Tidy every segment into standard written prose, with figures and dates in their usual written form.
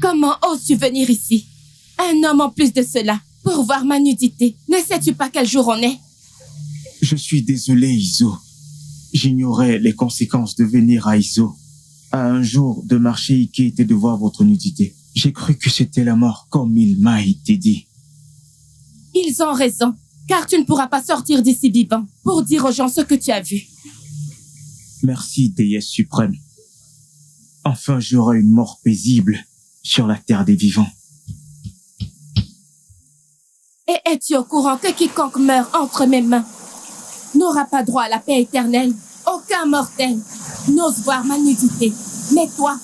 Comment oses-tu venir ici? Un homme en plus de cela, pour voir ma nudité. Ne sais-tu pas quel jour on est? Je suis désolé, Iso. J'ignorais les conséquences de venir à Iso. À un jour de marcher Ike et de voir votre nudité. J'ai cru que c'était la mort, comme il m'a été dit. Ils ont raison, car tu ne pourras pas sortir d'ici vivant pour dire aux gens ce que tu as vu. Merci, déesse suprême. Enfin, j'aurai une mort paisible sur la terre des vivants. Et es-tu au courant que quiconque meurt entre mes mains n'aura pas droit à la paix éternelle? Aucun mortel n'ose voir ma nudité. Mais toi,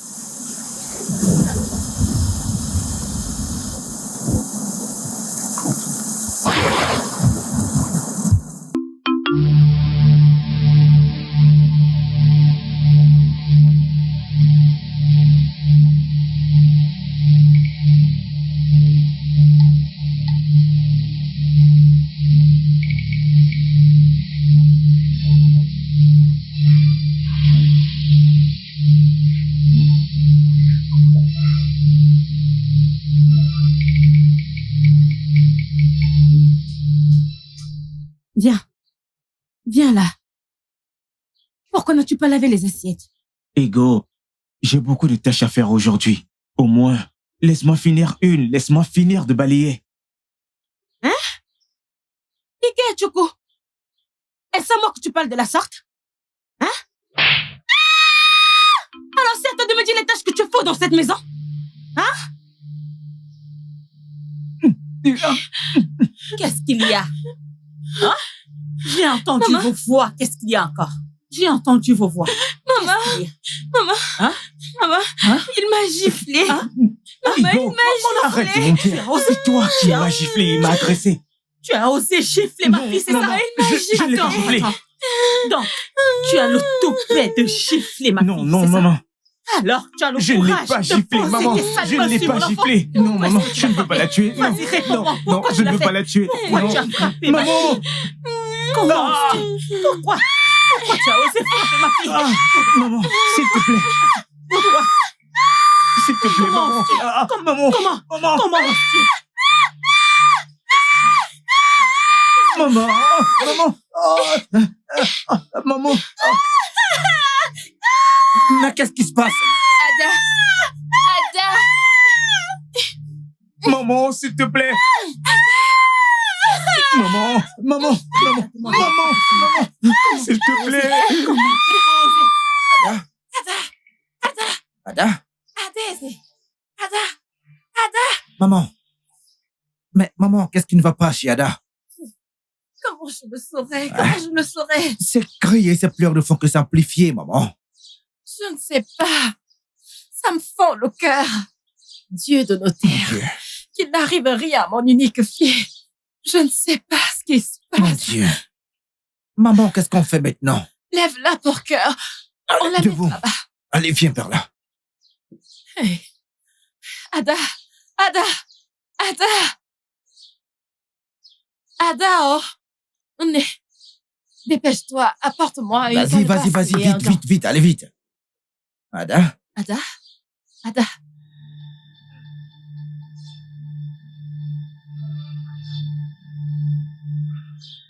viens. Viens là. Pourquoi n'as-tu pas lavé les assiettes? Ego, j'ai beaucoup de tâches à faire aujourd'hui. Au moins, laisse-moi finir de balayer. Hein? Ike Chuku, est-ce à moi que tu parles de la sorte? Hein? Alors c'est à toi de me dire les tâches que tu fais dans cette maison? Hein? Qu'est-ce qu'il y a? Hein? J'ai entendu vos voix. Qu'est-ce qu'il y a encore? J'ai entendu vos voix. Maman! Maman! Hein? Maman! Hein? Il m'a giflé. Hein? Maman, il m'a giflé. Arrête de mentir. C'est toi qui m'as giflé et m'a agressé. Tu as osé gifler ma fille, c'est ça? Il m'a giflé. Je l'ai pas giflé. Donc, tu as le toupet de gifler ma fille. Non, maman. Alors, tu as le Je ne l'ai pas giflé, maman. Je ne l'ai pas giflé. Non, maman, je ne veux pas la tuer. Non, non, je ne veux pas la tuer. Pourquoi tu as frappé ma fille? Comment? Pourquoi? Pourquoi tu as osé frapper ma fille? Maman, s'il te plaît. Pourquoi? S'il te plaît, maman. Maman. Comment oses-tu? Maman. Maman. Mais qu'est-ce qui se passe? Ada! Maman, s'il te plaît. Maman. S'il te plaît. Ada. Maman. Mais maman, qu'est-ce qui ne va pas chez Ada? Comment je le saurais? Ces cris et ces pleurs ne font que s'amplifier, maman. Je ne sais pas. Ça me fend le cœur. Dieu de nos terres. Qu'il n'arrive rien à mon unique fille. Je ne sais pas ce qui se passe. Mon Dieu. Maman, qu'est-ce qu'on fait maintenant? Lève-la pour cœur. On la met là-bas. Allez, viens par là. Hey. Ada, oh. Dépêche-toi, apporte-moi une... Vas-y, vite, allez vite. Ada.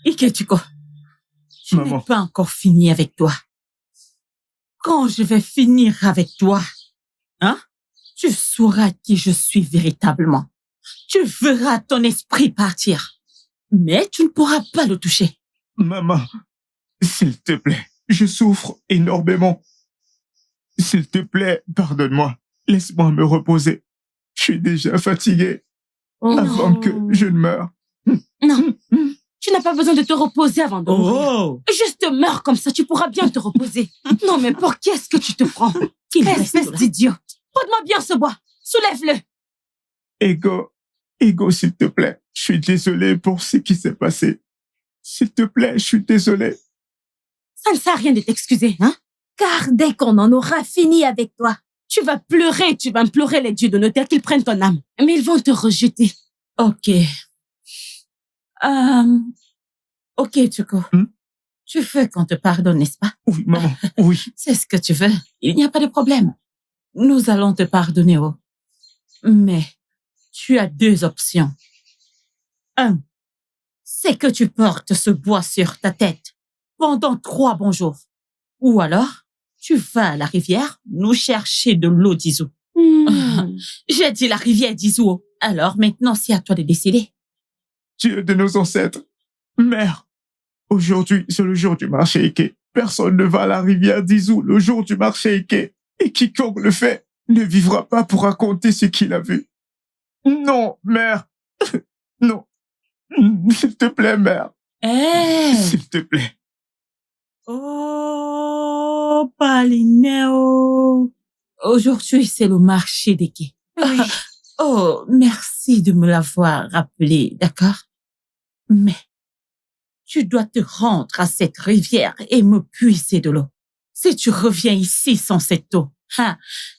Ike Chuko, je n'ai pas encore fini avec toi. Quand je vais finir avec toi, tu sauras qui je suis véritablement. Tu verras ton esprit partir, mais tu ne pourras pas le toucher. Maman, s'il te plaît, je souffre énormément. S'il te plaît, pardonne-moi. Laisse-moi me reposer. Je suis déjà fatigué. Avant que je ne meure. Non, Tu n'as pas besoin de te reposer avant de mourir. Oh! Juste meurs comme ça, tu pourras bien te reposer. Non, mais pour qui est-ce que tu te prends? Espèce d'idiot. Porte-moi bien ce bois. Soulève-le. Ego, s'il te plaît. Je suis désolé pour ce qui s'est passé. S'il te plaît, je suis désolé. Ça ne sert à rien de t'excuser, hein? Car dès qu'on en aura fini avec toi, tu vas pleurer, tu vas implorer les dieux de nos terres qu'ils prennent ton âme. Mais ils vont te rejeter. Ok. Ok, Tuko. Tu veux qu'on te pardonne, n'est-ce pas? Oui, maman, oui. C'est ce que tu veux. Il n'y a pas de problème. Nous allons te pardonner, oh. Mais tu as 2 options. 1, c'est que tu portes ce bois sur ta tête pendant 3 bons jours. Ou alors, tu vas à la rivière nous chercher de l'eau d'Izu. J'ai dit la rivière d'Izu. Alors maintenant, c'est à toi de décider. Dieu de nos ancêtres. Mère, aujourd'hui, c'est le jour du marché Eke. Personne ne va à la rivière d'Izu le jour du marché Eke. Et quiconque le fait ne vivra pas pour raconter ce qu'il a vu. Non, mère. Non. S'il te plaît, mère. S'il te plaît. Oh, Palineo. Aujourd'hui, c'est le marché des quais. Oui. Oh, merci de me l'avoir rappelé, d'accord? Mais tu dois te rendre à cette rivière et me puiser de l'eau. Si tu reviens ici sans cette eau,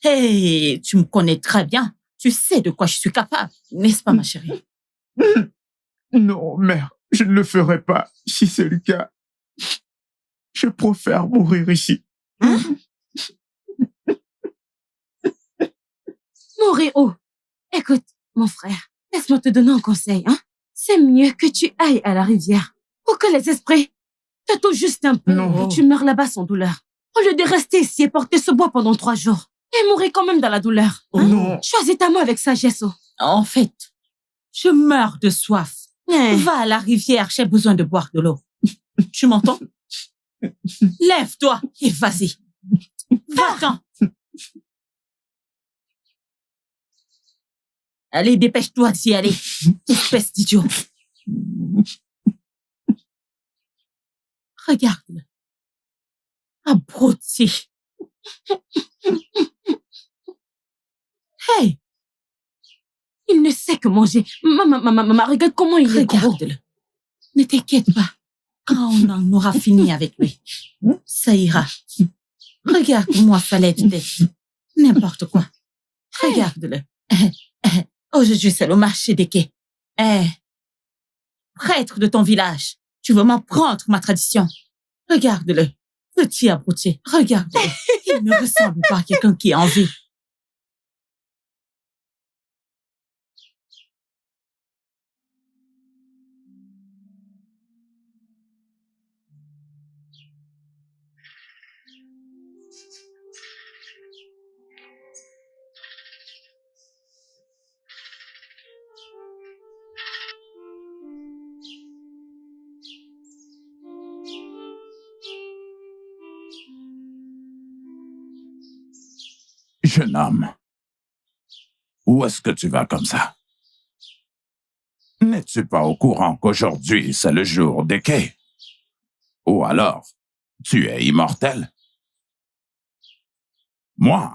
hey, tu me connais très bien. Tu sais de quoi je suis capable, n'est-ce pas, ma chérie? Non, mère, je ne le ferai pas. Si c'est le cas, je préfère mourir ici. Mourir où? Écoute, mon frère, laisse-moi te donner un conseil, hein? C'est mieux que tu ailles à la rivière pour que les esprits te touchent juste un peu Non. et tu meurs là-bas sans douleur. Au lieu de rester ici et porter ce bois pendant 3 jours et mourir quand même dans la douleur. Oh non. Choisis ta mort avec sagesse. En fait, je meurs de soif. Va à la rivière, j'ai besoin de boire de l'eau. Tu m'entends? Lève-toi et vas-y. Va-t'en. Allez, dépêche-toi d'y aller, espèce d'idiot. Regarde-le. Abruti. Hey! Il ne sait que manger. Maman, regarde comment il est gros. Regarde-le. Ne t'inquiète pas. Quand on en aura fini avec lui, ça ira. Regarde-moi sa laide tête. N'importe quoi. Regarde-le. Aujourd'hui, c'est le marché des quais. Prêtre de ton village, tu veux m'en prendre ma tradition. Regarde-le. Petit abruti. Regarde-le. Il ne ressemble pas à quelqu'un qui a envie. Jeune homme, où est-ce que tu vas comme ça? N'es-tu pas au courant qu'aujourd'hui, c'est le jour des quais? Ou alors, tu es immortel? Moi,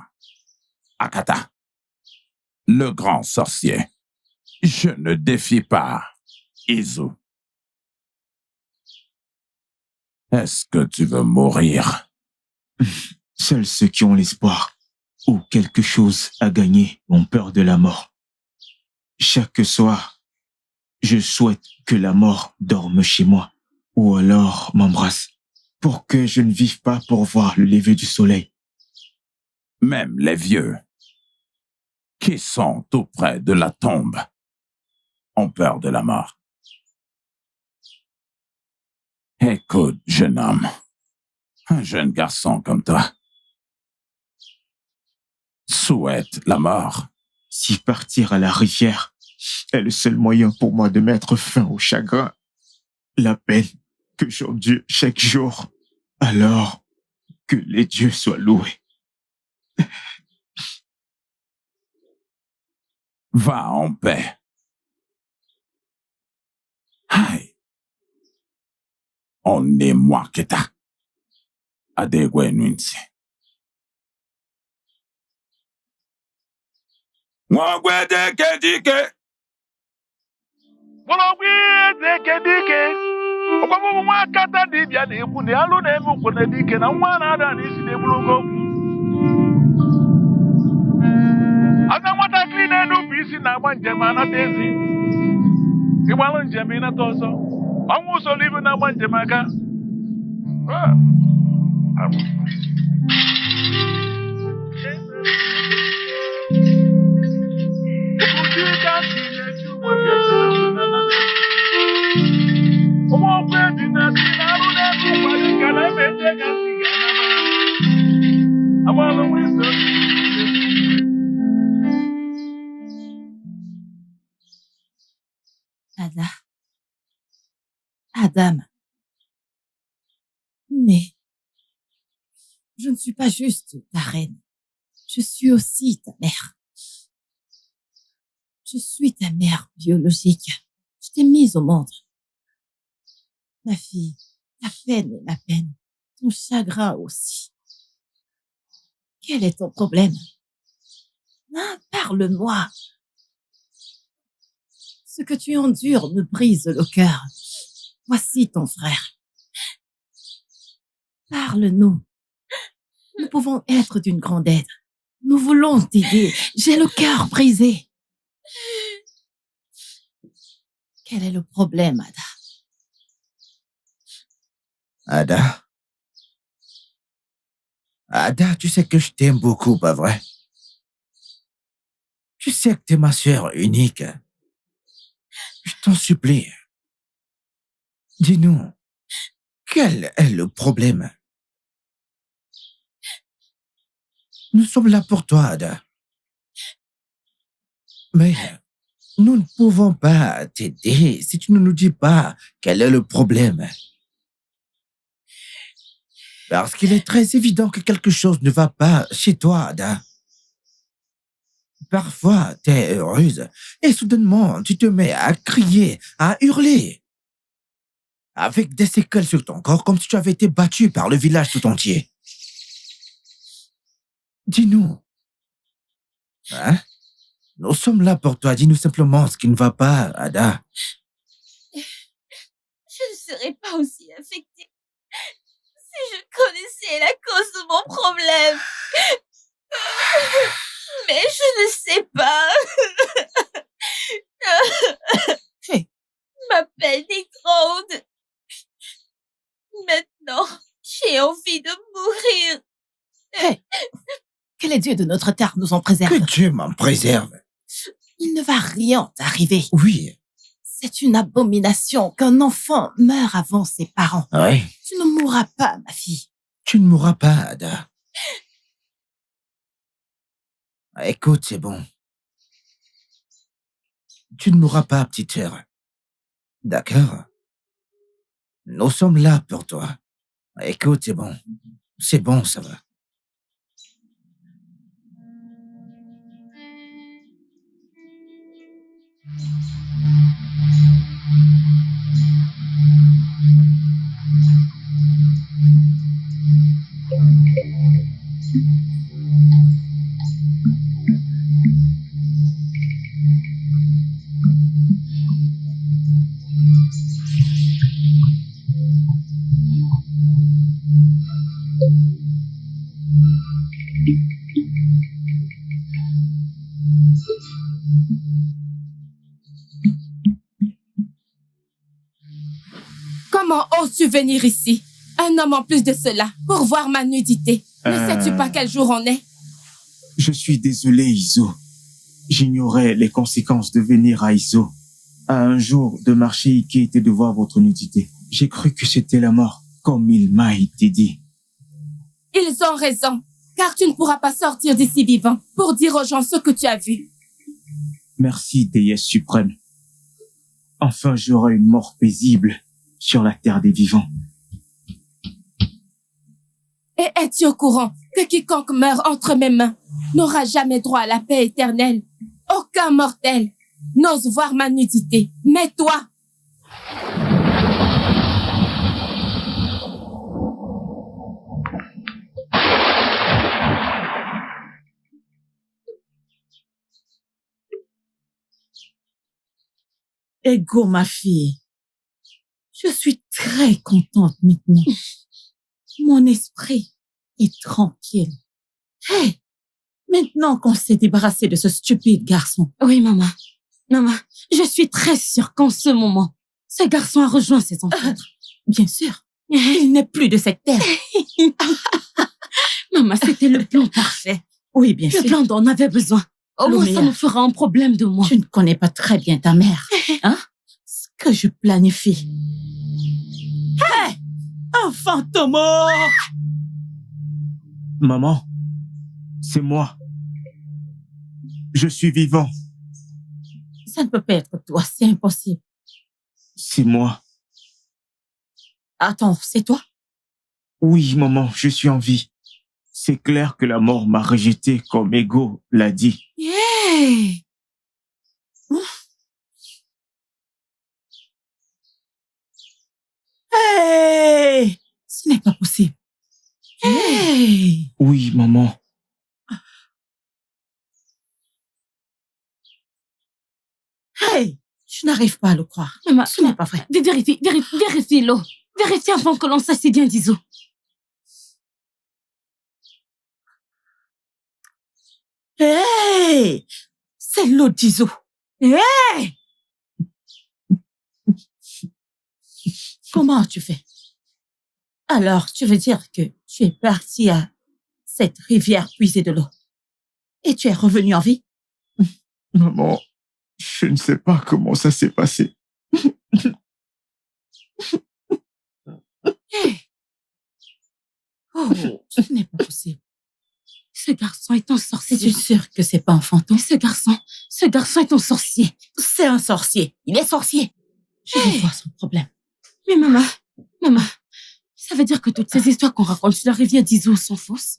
Akata, le grand sorcier, je ne défie pas Izu. Est-ce que tu veux mourir? Seuls ceux qui ont l'espoir ou quelque chose à gagner ont peur de la mort. Chaque soir, je souhaite que la mort dorme chez moi ou alors m'embrasse pour que je ne vive pas pour voir le lever du soleil. Même les vieux, qui sont tout près de la tombe, ont peur de la mort. Écoute, jeune homme, un jeune garçon comme toi souhaite la mort. Si partir à la rivière est le seul moyen pour moi de mettre fin au chagrin, la peine que j'endure chaque jour, alors que les dieux soient loués. Va en paix. Aïe. Onne-moi keta. Adegwe nunsi. Mwagwe deke dike. Dike. Okwamu mwakata dibia na-ekwu na alụ na-eme ukwu na dike na nwa na-ada n'isi na-egbulugo. Aga nwatakịrị na-enupụ isi na-agba njem anata ezi. Ịgbalụ njem ịnata ọzọ. Ọnwụ usoro ibe na-agba njem aka. Ada. Adam. Mais je ne suis pas juste ta reine. Je suis aussi ta mère. Je suis ta mère biologique. Je t'ai mise au monde. Ma fille, ta peine est ma peine. Ton chagrin aussi. Quel est ton problème? Hein, parle-moi. Ce que tu endures me brise le cœur. Voici ton frère. Parle-nous. Nous pouvons être d'une grande aide. Nous voulons t'aider. J'ai le cœur brisé. Quel est le problème, Ada? Ada? Ada, tu sais que je t'aime beaucoup, pas vrai? Tu sais que t'es ma sœur unique. Je t'en supplie. Dis-nous, quel est le problème? Nous sommes là pour toi, Ada. Mais nous ne pouvons pas t'aider si tu ne nous dis pas quel est le problème. Parce qu'il est très évident que quelque chose ne va pas chez toi, Ada. Parfois, t'es heureuse et soudainement, tu te mets à crier, à hurler. Avec des séquelles sur ton corps comme si tu avais été battue par le village tout entier. Dis-nous. Hein? Nous sommes là pour toi. Dis-nous simplement ce qui ne va pas, Ada. Je ne serais pas aussi affectée si je connaissais la cause de mon problème. Mais je ne sais pas. Hey. Ma peine est grande. Maintenant, j'ai envie de mourir. Hey. Que les dieux de notre terre nous en préservent. Que Dieu m'en préserve. Il ne va rien t'arriver. Oui. C'est une abomination qu'un enfant meure avant ses parents. Oui. Tu ne mourras pas, ma fille. Tu ne mourras pas, Ada. Écoute, c'est bon. Tu ne mourras pas, petite sœur. D'accord? Nous sommes là pour toi. Écoute, c'est bon. C'est bon, ça va. Comment oses-tu venir ici? Un homme en plus de cela, pour voir ma nudité. Ne sais-tu pas quel jour on est? Je suis désolé, Iso. J'ignorais les conséquences de venir à Iso. À un jour de marcher Ike et de voir votre nudité. J'ai cru que c'était la mort, comme il m'a été dit. Ils ont raison, car tu ne pourras pas sortir d'ici vivant pour dire aux gens ce que tu as vu. Merci, déesse suprême. Enfin, j'aurai une mort paisible sur la terre des vivants. Et es-tu au courant que quiconque meurt entre mes mains n'aura jamais droit à la paix éternelle? Aucun mortel n'ose voir ma nudité, mais toi... Ego, ma fille. Je suis très contente maintenant. Mon esprit est tranquille. Hey, maintenant qu'on s'est débarrassé de ce stupide garçon. Oui, maman. Maman, je suis très sûre qu'en ce moment, ce garçon a rejoint ses ancêtres. Bien sûr, il n'est plus de cette terre. Maman, c'était le plan parfait. Oui, bien sûr. Le plan dont on avait besoin. Au moins, ça Lumière. nous fera un problème de moi. Tu ne connais pas très bien ta mère, hein? Ce que je planifie. Hey! Un fantôme! Maman, c'est moi. Je suis vivant. Ça ne peut pas être toi, c'est impossible. C'est moi. Attends, c'est toi? Oui, maman, je suis en vie. C'est clair que la mort m'a rejeté comme Ego l'a dit. Hey! Hey! Ce n'est pas possible. Hey! Oui, maman. Hey! Je n'arrive pas à le croire. Maman, Ce n'est pas vrai. vérifie-le. Vérifie avant que l'on sache si bien d'Iso. Hey! C'est l'eau d'Iso. Hey! Comment tu fais? Alors, tu veux dire que tu es parti à cette rivière puiser de l'eau et tu es revenu en vie? Maman, je ne sais pas comment ça s'est passé. Hey! Oh, ce n'est pas possible. Ce garçon est un sorcier. Es-tu sûr que c'est pas un fantôme? Ce garçon est un sorcier. C'est un sorcier. Il est sorcier. Je vais voir son problème. Mais maman, ça veut dire que toutes ces histoires qu'on raconte sur la rivière d'Iso sont fausses?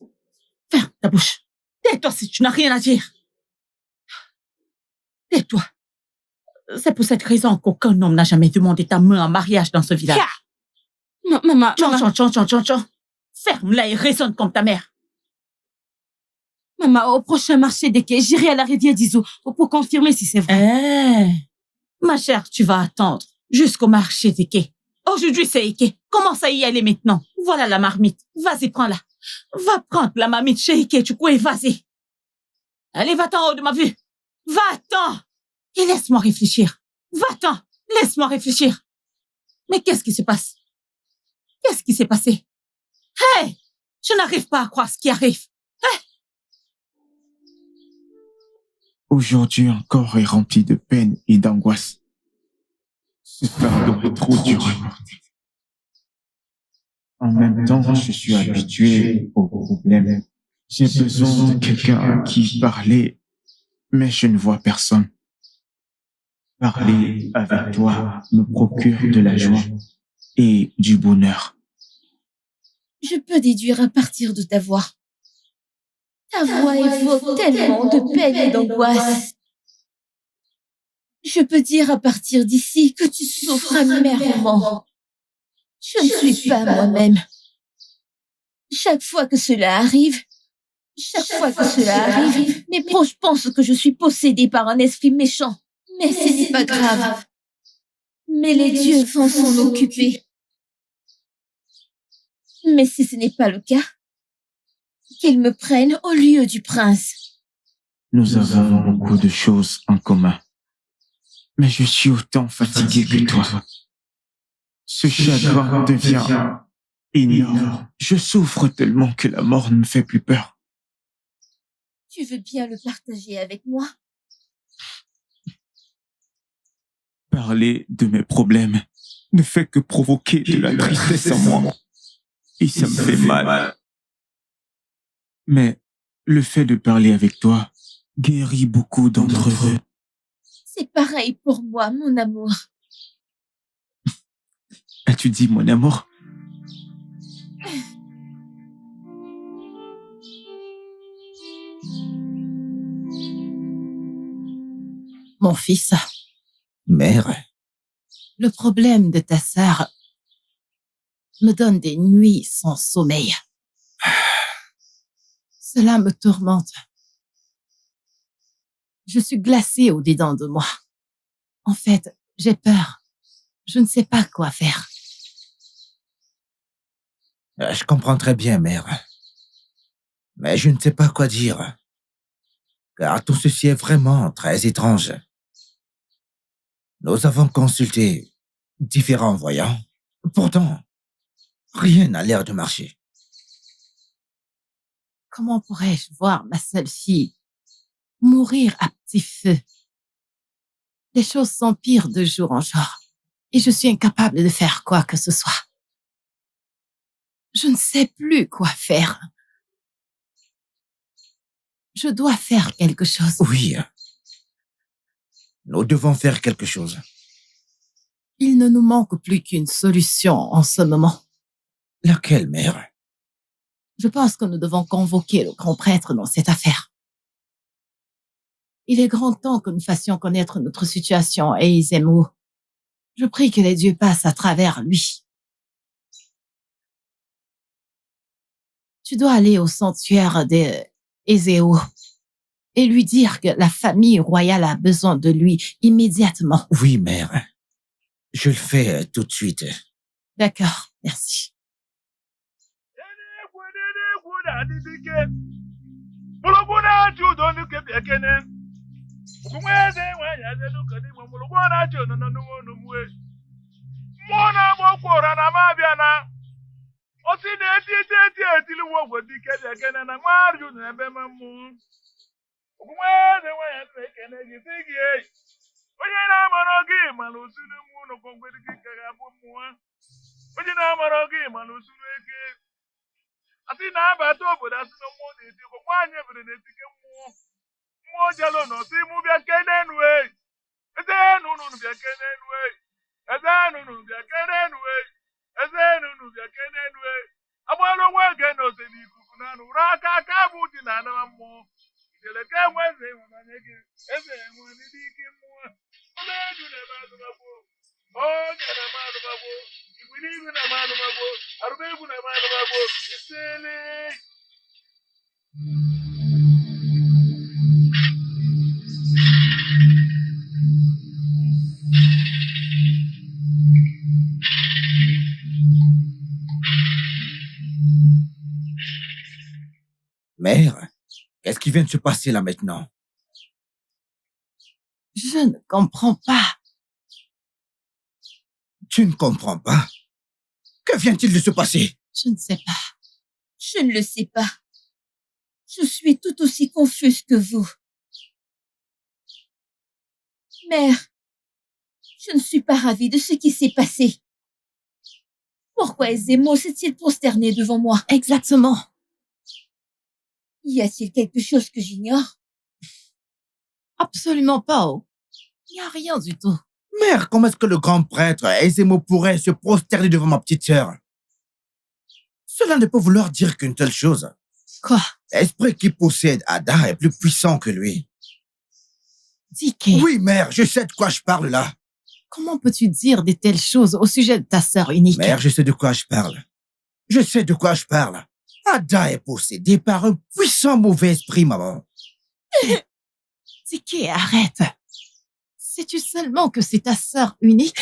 Ferme ta bouche. Tais-toi si tu n'as rien à dire. Tais-toi. C'est pour cette raison qu'aucun homme n'a jamais demandé ta main en mariage dans ce village. Maman. Chant. Ferme-la et résonne comme ta mère. Maman, au prochain marché des quais, j'irai à la rivière d'Iso pour confirmer si c'est vrai. Ma chère, tu vas attendre jusqu'au marché des quais. Aujourd'hui, c'est Ike. Commence à y aller maintenant. Voilà la marmite. Vas-y, prends-la. Va prendre la marmite chez Ike, tu crois, vas-y. Allez, va-t'en en haut de ma vue. Va-t'en. Et laisse-moi réfléchir. Va-t'en. Laisse-moi réfléchir. Mais qu'est-ce qui se passe? Qu'est-ce qui s'est passé? Hey! Je n'arrive pas à croire ce qui arrive. Aujourd'hui encore est rempli de peine et d'angoisse. Ce fardeau est trop dur à porter. En même temps, je suis habitué aux problèmes. J'ai besoin de quelqu'un à qui parler, mais je ne vois personne. Parler avec toi me procure de la joie et du bonheur. Je peux déduire à partir de ta voix. Ta voix évoque tellement de peine et d'angoisse. Je peux dire à partir d'ici que tu souffres amèrement. Je ne suis pas moi-même. Chaque fois que cela arrive, mes proches pensent que je suis possédée par un esprit méchant. Mais ce n'est pas grave. Mais les dieux vont s'en occuper. Mais si ce n'est pas le cas, qu'ils me prennent au lieu du prince. Nous avons beaucoup de choses en commun. Mais je suis autant fatigué que toi. Ce chagrin devient énorme. Je souffre tellement que la mort ne me fait plus peur. Tu veux bien le partager avec moi? Parler de mes problèmes ne fait que provoquer de la tristesse en moi. Et ça me fait mal. Mais le fait de parler avec toi guérit beaucoup d'entre eux. C'est pareil pour moi, mon amour. As-tu dit mon amour? Mon fils, Mère, le problème de ta sœur me donne des nuits sans sommeil. Cela me tourmente. Je suis glacée au-dedans de moi. En fait, J'ai peur. Je ne sais pas quoi faire. Je comprends très bien, mère. Mais je ne sais pas quoi dire. Car tout ceci est vraiment très étrange. Nous avons consulté différents voyants. Pourtant, rien n'a l'air de marcher. Comment pourrais-je voir ma seule fille mourir à petit feu? Les choses s'empirent de jour en jour et je suis incapable de faire quoi que ce soit. Je ne sais plus quoi faire. Je dois faire quelque chose. Oui. Nous devons faire quelque chose. Il ne nous manque plus qu'une solution en ce moment. Laquelle, mère? Je pense que nous devons convoquer le grand prêtre dans cette affaire. Il est grand temps que nous fassions connaître notre situation à Ezemo. Je prie que les dieux passent à travers lui. Tu dois aller au sanctuaire d'Ezeo et lui dire que la famille royale a besoin de lui immédiatement. Oui, mère. Je le fais tout de suite. D'accord, merci. onye na-amara gị mana osuru mụ ụlọ kọngwere gị ka ga-abụ mmụọ onye na-amara gị mana osuru eke asị na-abata obodo asị na mmụọ na-eti ụkọ nwaanyị ebere na-etike mmụọ jelo na ọsị mụ bịa kenenue eze nunu bịa kenenue eze nunu bịa kenenue eze nunu bịa kenenue agbara onwe ege na ose n'ikuku na anụ ụra aka bụ dị na anama mmụọ ijeleke enwe eze ịhụnanya gị eze enwe n'ịdị ike mmụọ omedu na-eme azụmagbo onye na-eme azụmagbo igwiri igwe na-eme azụmagbo arụmegwu na-eme azụmagbo isili Mère, qu'est-ce qui vient de se passer là maintenant? Je ne comprends pas. Tu ne comprends pas? Que vient-il de se passer? Je ne sais pas. Je ne le sais pas. Je suis tout aussi confuse que vous. Mère, je ne suis pas ravie de ce qui s'est passé. Pourquoi Ezemo s'est-il prosterné devant moi? Exactement. Y a-t-il quelque chose que j'ignore? Absolument pas. Il n'y a rien du tout. Mère, comment est-ce que le grand prêtre Ezemo pourrait se prosterner devant ma petite sœur? Cela ne peut vouloir dire qu'une telle chose. Quoi? L'esprit qui possède Ada est plus puissant que lui. Dike. Oui, mère, je sais de quoi je parle là. Comment peux-tu dire de telles choses au sujet de ta sœur unique? Mère, je sais de quoi je parle. Je sais de quoi je parle. Ada est possédée par un puissant mauvais esprit, maman. Dike, arrête. Sais-tu seulement que c'est ta sœur unique?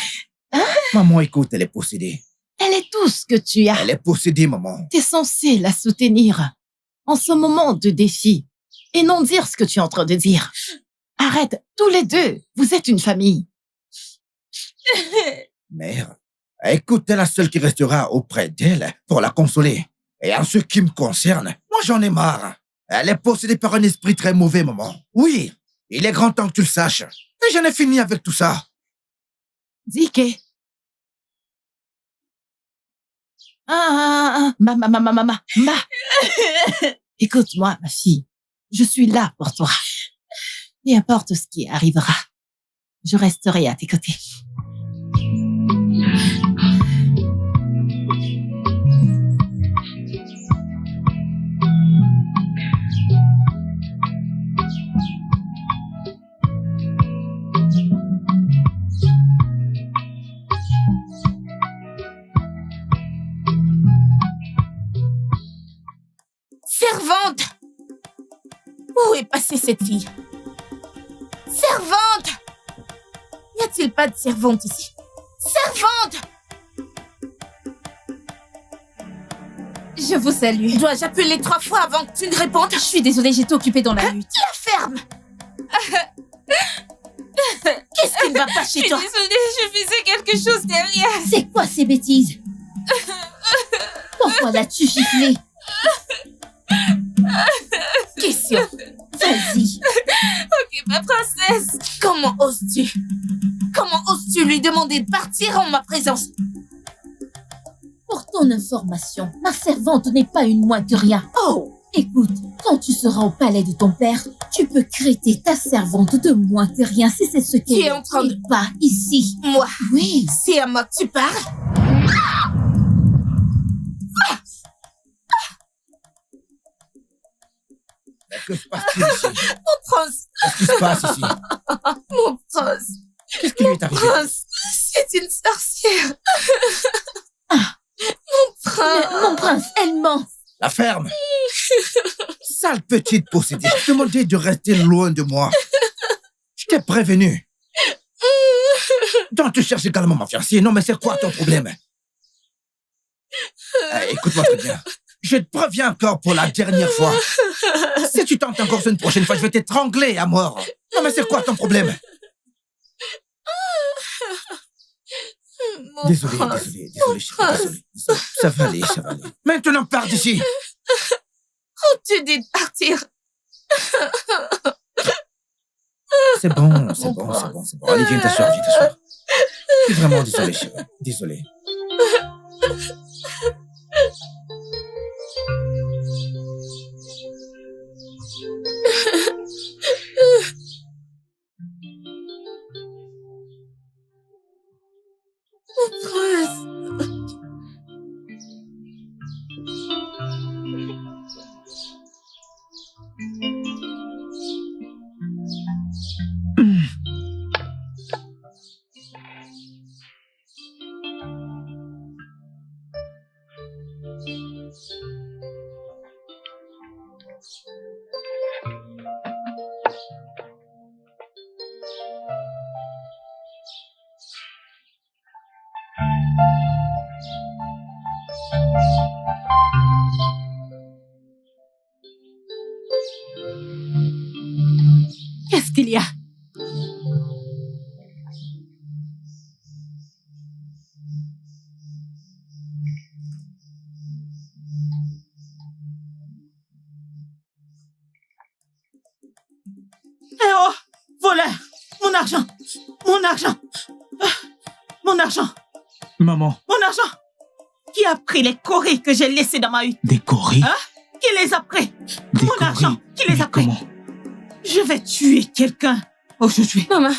Maman, écoute, elle est possédée. Elle est tout ce que tu as. Elle est possédée, maman. T'es censé la soutenir en ce moment de défi et non dire ce que tu es en train de dire. Arrête, tous les deux, vous êtes une famille. Mère, écoute, t'es la seule qui restera auprès d'elle pour la consoler. Et en ce qui me concerne, moi j'en ai marre. Elle est possédée par un esprit très mauvais, maman. Oui, il est grand temps que tu le saches. Et j'en ai fini avec tout ça. Dike. Ma. Écoute-moi, ma fille. Je suis là pour toi. Peu importe ce qui arrivera, je resterai à tes côtés. Servante! Où est passée cette fille? Servante! a-t-il pas de servante ici? Servante! Je vous salue. Dois-je appeler 3 fois avant que tu ne répondes? Je suis désolée, j'étais occupée dans la lutte. La ferme! Qu'est-ce qui ne va pas chez toi? Je suis désolée, je faisais quelque chose derrière. C'est quoi ces bêtises? Pourquoi l'as-tu giflé? Question. Vas-y. Ok, ma princesse. Comment oses-tu? Comment oses-tu lui demander de partir en ma présence? Pour ton information, ma servante n'est pas une moins que rien. Oh! Écoute, quand tu seras au palais de ton père, tu peux traiter ta servante de moins que rien si c'est ce qu'elle Tu es en train de... Pas ici. Moi? Oui. C'est à moi que tu parles? Mais que se passe-t-il ici? Mon prince! Qu'est-ce qui se passe ici? Mon prince! Qu'est-ce qui lui est arrivé? Prince! C'est une sorcière! Mon prince! Mon prince, elle ment. La ferme! Sale petite possédée, je te demandais de rester loin de moi. Je t'ai prévenu. Donc tu cherches également ma fiancée. Non, mais c'est quoi ton problème? Écoute-moi très bien. Je te préviens encore pour la dernière fois. Si tu tentes encore une prochaine fois, je vais t'étrangler à mort. Non, mais c'est quoi ton problème? Désolé, chérie, désolé. Ça va aller. Maintenant, pars d'ici. Oh, tu dis de partir. C'est bon. Allez, viens t'asseoir. Je suis vraiment désolé, chérie. Désolé. Mon prince. Qu'est-ce qu'il y a? Eh oh! Voleur! Mon argent! Maman, Mon argent! Qui a pris les coris que j'ai laissés dans ma hutte? des coris? Hein? Qui les a pris? Des Mon coris? argent! Qui les a Mais pris? comment? Je vais tuer quelqu'un aujourd'hui. Maman,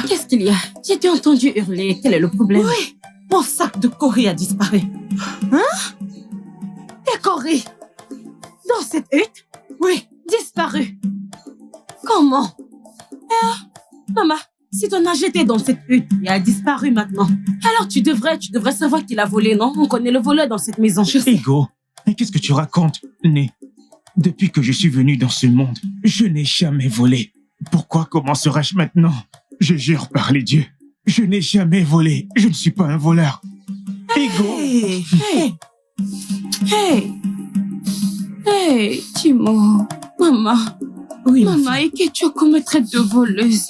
qu'est-ce qu'il y a? J'ai été entendu hurler. Quel est le problème? Oui, mon sac de coris a disparu. Hein? Des coris? Dans cette hutte? Oui, disparu. Comment? Maman, si ton âge était dans cette hutte, il a disparu maintenant. Alors tu devrais savoir qu'il a volé, non? On connaît le voleur dans cette maison. Je sais. Ego, mais qu'est-ce que tu racontes, Né? Depuis que je suis venu dans ce monde, je n'ai jamais volé. Pourquoi commencerais-je maintenant? Je jure par les dieux, je n'ai jamais volé. Je ne suis pas un voleur. Ego! Hey, Timo. Maman. Oui, ma Maman, Ikechoko me traite de voleuse.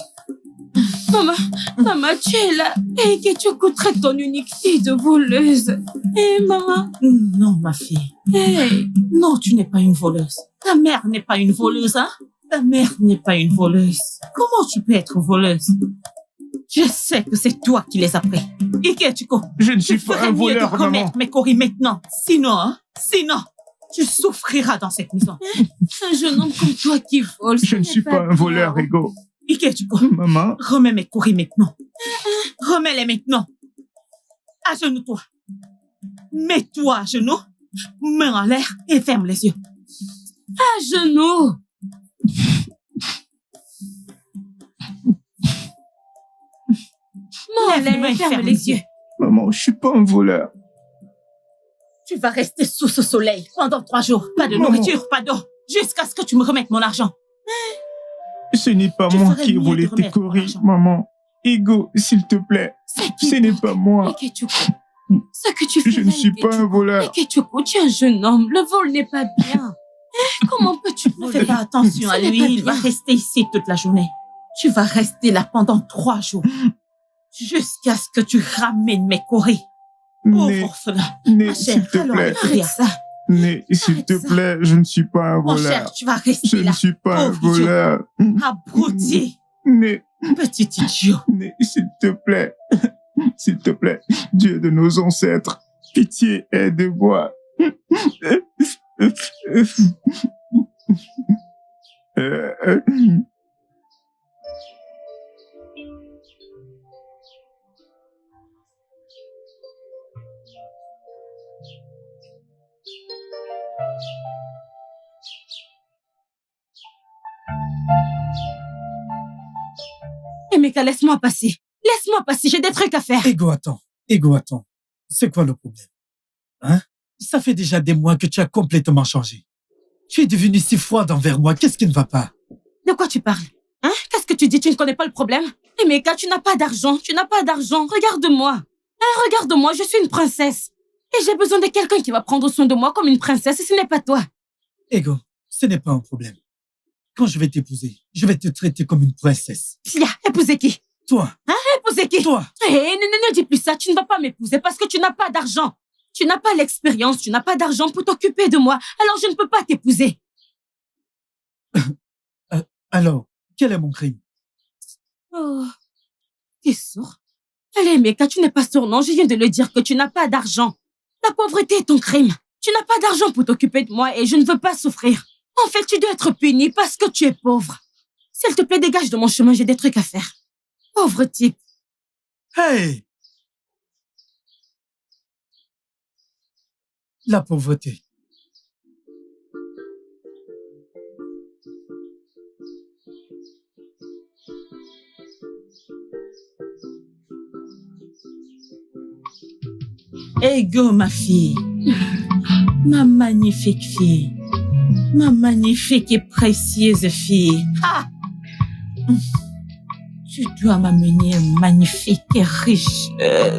Maman, tu es là. Et Ikechoko traite ton unique fille de voleuse. Maman. Non, ma fille. Hey. Non, tu n'es pas une voleuse. Ta mère n'est pas une voleuse, hein? Ta mère n'est pas une voleuse. Comment tu peux être voleuse? Je sais que c'est toi qui les as pris. Ikechiko, Je ne suis tu pas ferais un mieux voleur, de remettre maman. mes coris maintenant. Sinon, tu souffriras dans cette maison. Un jeune homme comme toi qui vole. Je ne suis pas un voleur, Ego. Ikechiko, Maman, remets mes coris maintenant. Remets-les maintenant. Agenouille-toi. Mets-toi à genoux, main en l'air et ferme les yeux. À genoux. Lève les mains et ferme les yeux. maman, je suis pas un voleur. Tu vas rester sous ce soleil pendant 3 jours. Pas de Maman. nourriture, pas d'eau. Jusqu'à ce que tu me remettes mon argent. Ce n'est pas Tu moi ferais qui ai mieux volé de tes remettre mon coris, argent. maman. Ego, s'il te plaît. C'est qui Ce n'est pas moi. Ikechuku, ce que tu fais Je là, ne suis pas un Ikechuku. voleur. Ikechuku, tu es un jeune homme. Le vol n'est pas bien. Comment peux-tu Ne voler? fais pas attention Ce à n'est lui, pas il va bien. rester ici toute la journée. Tu vas rester là pendant 3 jours. Jusqu'à ce que tu ramènes mes courriers. Né, Pauvre orphelin. Né, Ma s'il chère, te allons, plaît. arrête ça. Né, s'il te Arrête ça. plaît, je ne suis pas un Mon voleur. cher, tu vas Je rester ne là. suis pas un Pauvre idiot. voleur. Abruti. Né, Petit idiot. Né, s'il te plaît. S'il te plaît, Dieu de nos ancêtres, pitié, aide-moi. Emeka, laisse-moi passer. Laisse-moi passer, j'ai des trucs à faire. Ego, attends. C'est quoi le problème? Hein? Ça fait déjà des mois que tu as complètement changé. Tu es devenu si froide envers moi, qu'est-ce qui ne va pas? De quoi tu parles? Hein? Qu'est-ce que tu dis? Tu ne connais pas le problème? Emeka, tu n'as pas d'argent. Tu n'as pas d'argent. Regarde-moi. Hein, regarde-moi, je suis une princesse. Et j'ai besoin de quelqu'un qui va prendre soin de moi comme une princesse et ce n'est pas toi. Ego, ce n'est pas un problème. Quand je vais t'épouser, je vais te traiter comme une princesse. Sia, épouser qui? Toi, Épouser qui? toi, Ne dis plus ça, tu ne vas pas m'épouser parce que tu n'as pas d'argent. Tu n'as pas l'expérience, tu n'as pas d'argent pour t'occuper de moi. Alors je ne peux pas t'épouser. alors, quel est mon crime? Oh, t'es sourd? Allez, Emeka, tu n'es pas sourd, non? Je viens de le dire que tu n'as pas d'argent. La pauvreté est ton crime. Tu n'as pas d'argent pour t'occuper de moi et je ne veux pas souffrir. En fait, tu dois être puni parce que tu es pauvre. S'il te plaît, dégage de mon chemin, j'ai des trucs à faire. Pauvre type. Hey! La pauvreté. Ego, ma fille. Ma magnifique fille. Ma magnifique et précieuse fille. Ah! Tu dois m'amener un magnifique et riche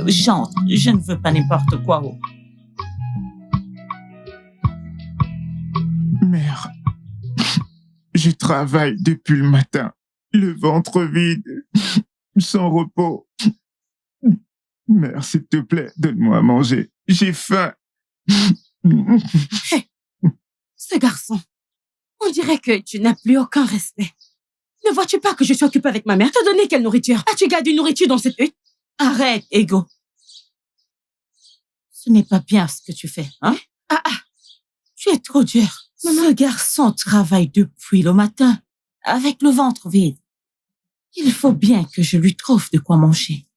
gendre. Je ne veux pas n'importe quoi. Oh. Mère, je travaille depuis le matin, le ventre vide, sans repos. Mère, s'il te plaît, donne-moi à manger. J'ai faim. Ce garçon, on dirait que tu n'as plus aucun respect. Ne vois-tu pas que je suis occupée avec ma mère? Te donner quelle nourriture? As-tu gardé une nourriture dans cette hutte? Arrête, Ego. Ce n'est pas bien ce que tu fais, hein? Tu es trop dur. Ce garçon travaille depuis le matin, avec le ventre vide. Il faut bien que je lui trouve de quoi manger.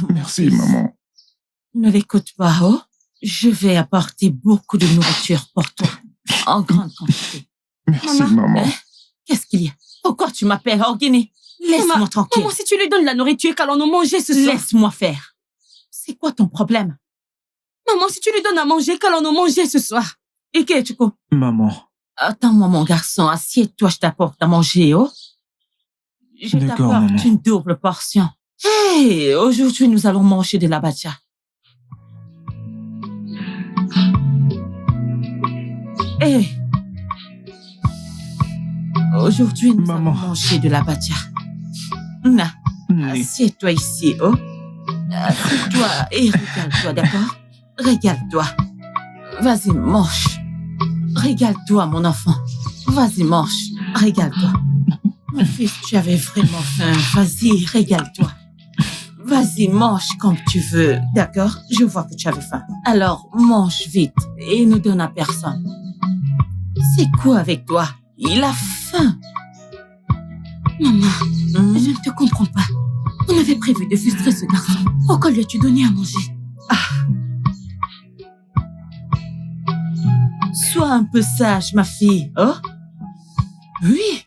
Mon Merci, fils, maman. Ne l'écoute pas, oh. Je vais apporter beaucoup de nourriture pour toi, en grande quantité. Merci, Maman. maman. Qu'est-ce qu'il y a? Pourquoi tu m'appelles Orguiné? Laisse-moi Maman, tranquille. Maman, si tu lui donnes de la nourriture, qu'allons-nous manger ce soir? Laisse-moi faire. C'est quoi ton problème? Maman, si tu lui donnes à manger, qu'allons-nous manger ce soir? Et que tu co? Maman. Attends-moi, mon garçon. Assieds-toi, je t'apporte à manger, oh. Je D'accord, t'apporte maman. une double portion. Hey, aujourd'hui, nous allons manger de la bacha. Hey. Aujourd'hui, nous Maman. allons manger de la bacha. Na, Né. assieds-toi ici, oh. Assieds-toi et régale-toi, d'accord? Régale-toi. Vas-y, mange. Régale-toi, mon enfant. Vas-y, mange. Régale-toi. Mon fils, tu avais vraiment faim. Vas-y, régale-toi. Vas-y, mange comme tu veux, d'accord? Je vois que tu avais faim. Alors, mange vite et ne donne à personne. C'est quoi avec toi? Il a faim. Maman, Hmm? je ne te comprends pas. On avait prévu de frustrer ce garçon. Pourquoi lui as-tu donné à manger? Sois un peu sage, ma fille. Oh? Oui.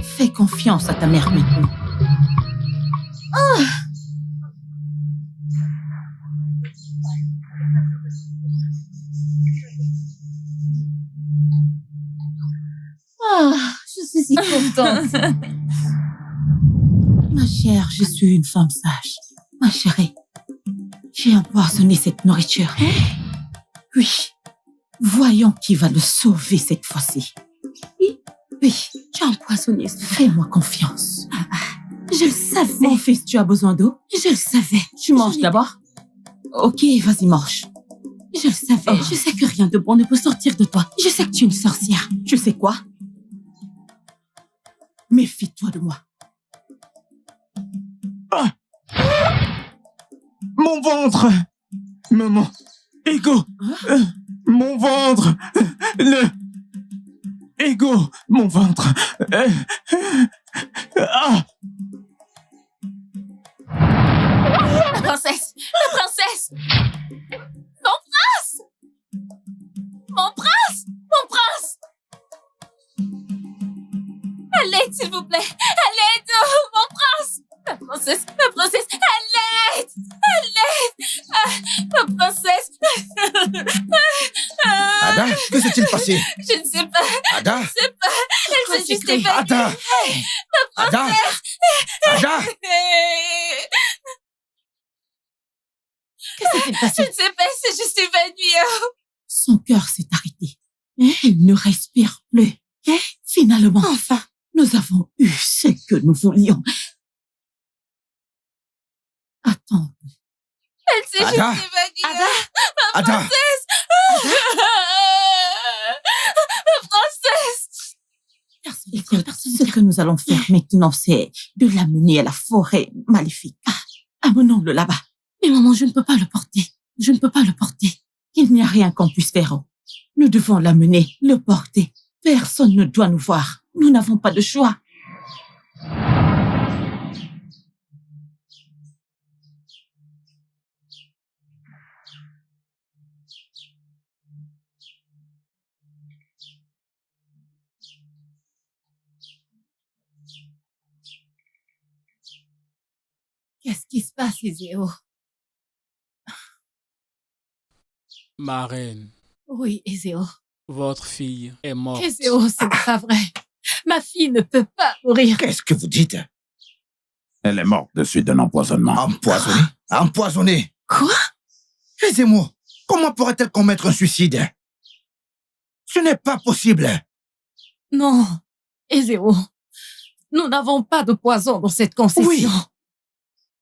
Fais confiance à ta mère maintenant. Je suis si contente. Ma Ma chère, je suis une femme sage. Ma chérie, j'ai empoisonné cette nourriture. Oui. Voyons qui va le sauver cette fois-ci. Oui, Tu as empoisonné. fais-moi confiance. Je le savais. Mon fils, tu as besoin d'eau? Je le savais. Tu manges d'abord? Ok, vas-y, mange. Je le savais. Je sais que rien de bon ne peut sortir de toi. Je sais que tu es une sorcière. Tu sais quoi? Méfie-toi de moi. Mon ventre! Maman! Ego! Mon ventre! Ego! Mon ventre! La princesse! La princesse! Mon prince! Mon prince! Mon prince! À l'aide, s'il vous plaît! À l'aide! Oh, mon prince! La princesse! La princesse! À l'aide! À l'aide! Ah, ma princesse! Ada, que s'est-il passé? Je ne sais pas! Ada? Je ne sais pas! Elle s'est juste évanouie! Ada! Ada! Ada! Qu'est-ce qui s'est Je passé? ne sais pas, elle s'est juste évanouie! Son cœur s'est arrêté. Elle ne respire plus. Finalement, Enfin. nous avons eu ce que nous voulions. Attends. Elle s'est juste Ada! évanouie! Ada! Ma princesse! Écoute, ce que nous allons faire maintenant, c'est de l'amener à la forêt maléfique. Amenons-le là-bas. Mais maman, je ne peux pas le porter. Je ne peux pas le porter. Il n'y a rien qu'on puisse faire. Nous devons l'amener, le porter. Personne ne doit nous voir. Nous n'avons pas de choix. Qu'est-ce qui se passe, Iséo? Ma reine, Oui, Iséo. votre fille est morte. Iséo, ce n'est pas vrai. Ma fille ne peut pas mourir. Qu'est-ce que vous dites? Elle est morte de suite d'un empoisonnement. Empoisonné? Empoisonné? Quoi? Excusez-moi, comment pourrait-elle commettre un suicide? Ce n'est pas possible. Non, Iséo. Nous n'avons pas de poison dans cette concession. Oui.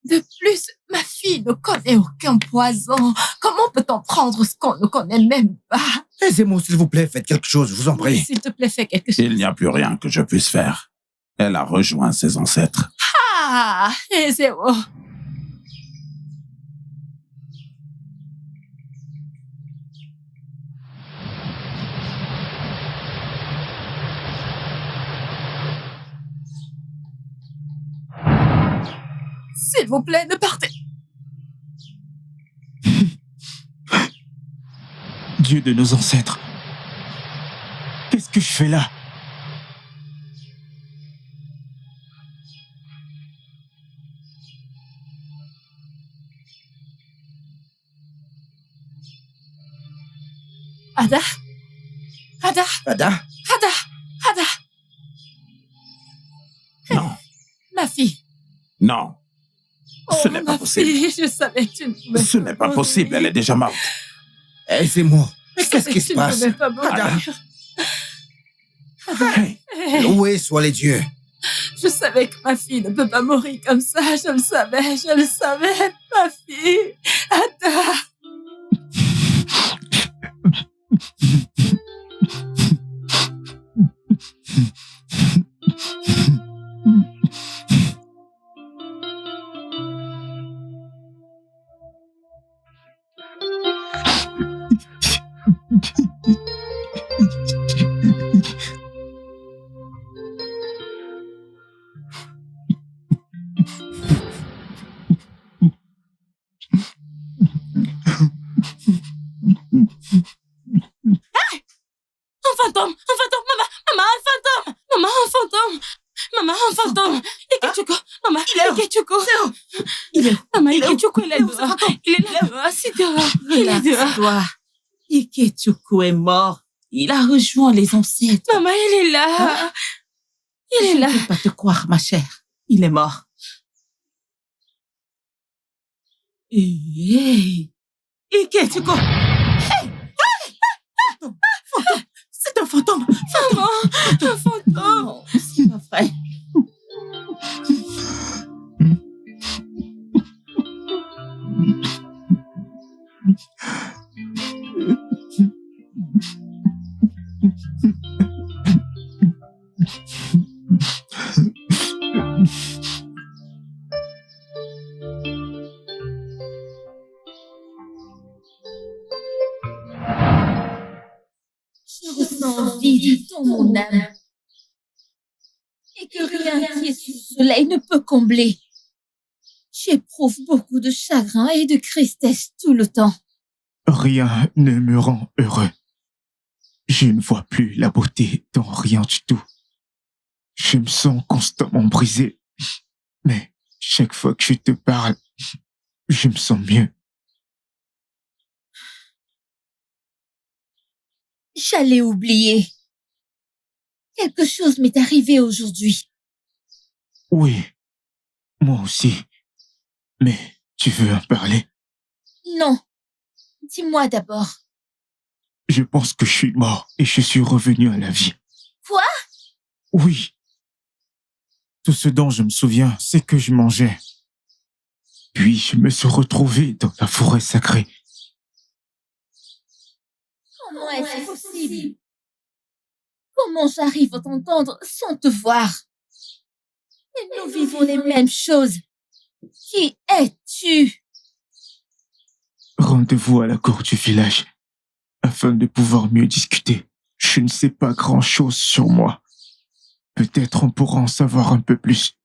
De plus, ma fille ne connaît aucun poison. Comment peut-on prendre ce qu'on ne connaît même pas? Aidez-moi, s'il vous plaît, faites quelque chose, je vous en prie. S'il te plaît, fais quelque chose. Il n'y a plus rien que je puisse faire. Elle a rejoint ses ancêtres. Ah, Iséo. S'il vous plaît, ne partez. Dieu de nos ancêtres. Qu'est-ce que je fais là? Ada? Ada? Ada? Ada? Ada? Non, Ma fille. non, ce Oh, n'est pas ma possible. fille, je savais que tu ne pouvais Ce n'est pas mourir. possible, elle est déjà morte. Aidez-moi. Je Mais qu'est-ce savais qui que se tu ne passe? pouvais pas mourir. Hey, Loué soit les dieux. Je savais que ma fille ne peut pas mourir comme ça. Je le savais, ma fille. Ada. Maman, un fantôme. Ikechukwu. Maman, Ikechukwu. Il est où? Maman, Il est où? Ikechukwu est là Il est où, ce dehors. fantôme? Il est là dehors, assis dehors. Il est dehors. Relaxe-toi. Ikechukwu est mort. Il a rejoint les ancêtres. Maman, il est là. Il est Je là. ne peux pas te croire, ma chère. Il est mort. Hey! Ike, Tuko! Hey! Fantôme! C'est un fantôme! Maman, un fantôme. Non, c'est pas vrai. Je ressens un vide dans mon âme. Et que rien qui est sous le soleil ne peut combler. J'éprouve beaucoup de chagrin et de tristesse tout le temps. Rien ne me rend heureux. Je ne vois plus la beauté dans rien du tout. Je me sens constamment brisé. Mais chaque fois que je te parle, je me sens mieux. J'allais oublier. Quelque chose m'est arrivé aujourd'hui. Oui, moi aussi. Mais tu veux en parler? Non. Dis-moi d'abord. Je pense que je suis mort et je suis revenu à la vie. Quoi? Oui. Tout ce dont je me souviens, c'est que je mangeais. Puis je me suis retrouvé dans la forêt sacrée. Comment est-ce possible? Comment j'arrive à t'entendre sans te voir? Et nous vivons les mêmes choses. Qui es-tu? Rendez-vous à la cour du village, afin de pouvoir mieux discuter. Je ne sais pas grand-chose sur moi. Peut-être on pourra en savoir un peu plus.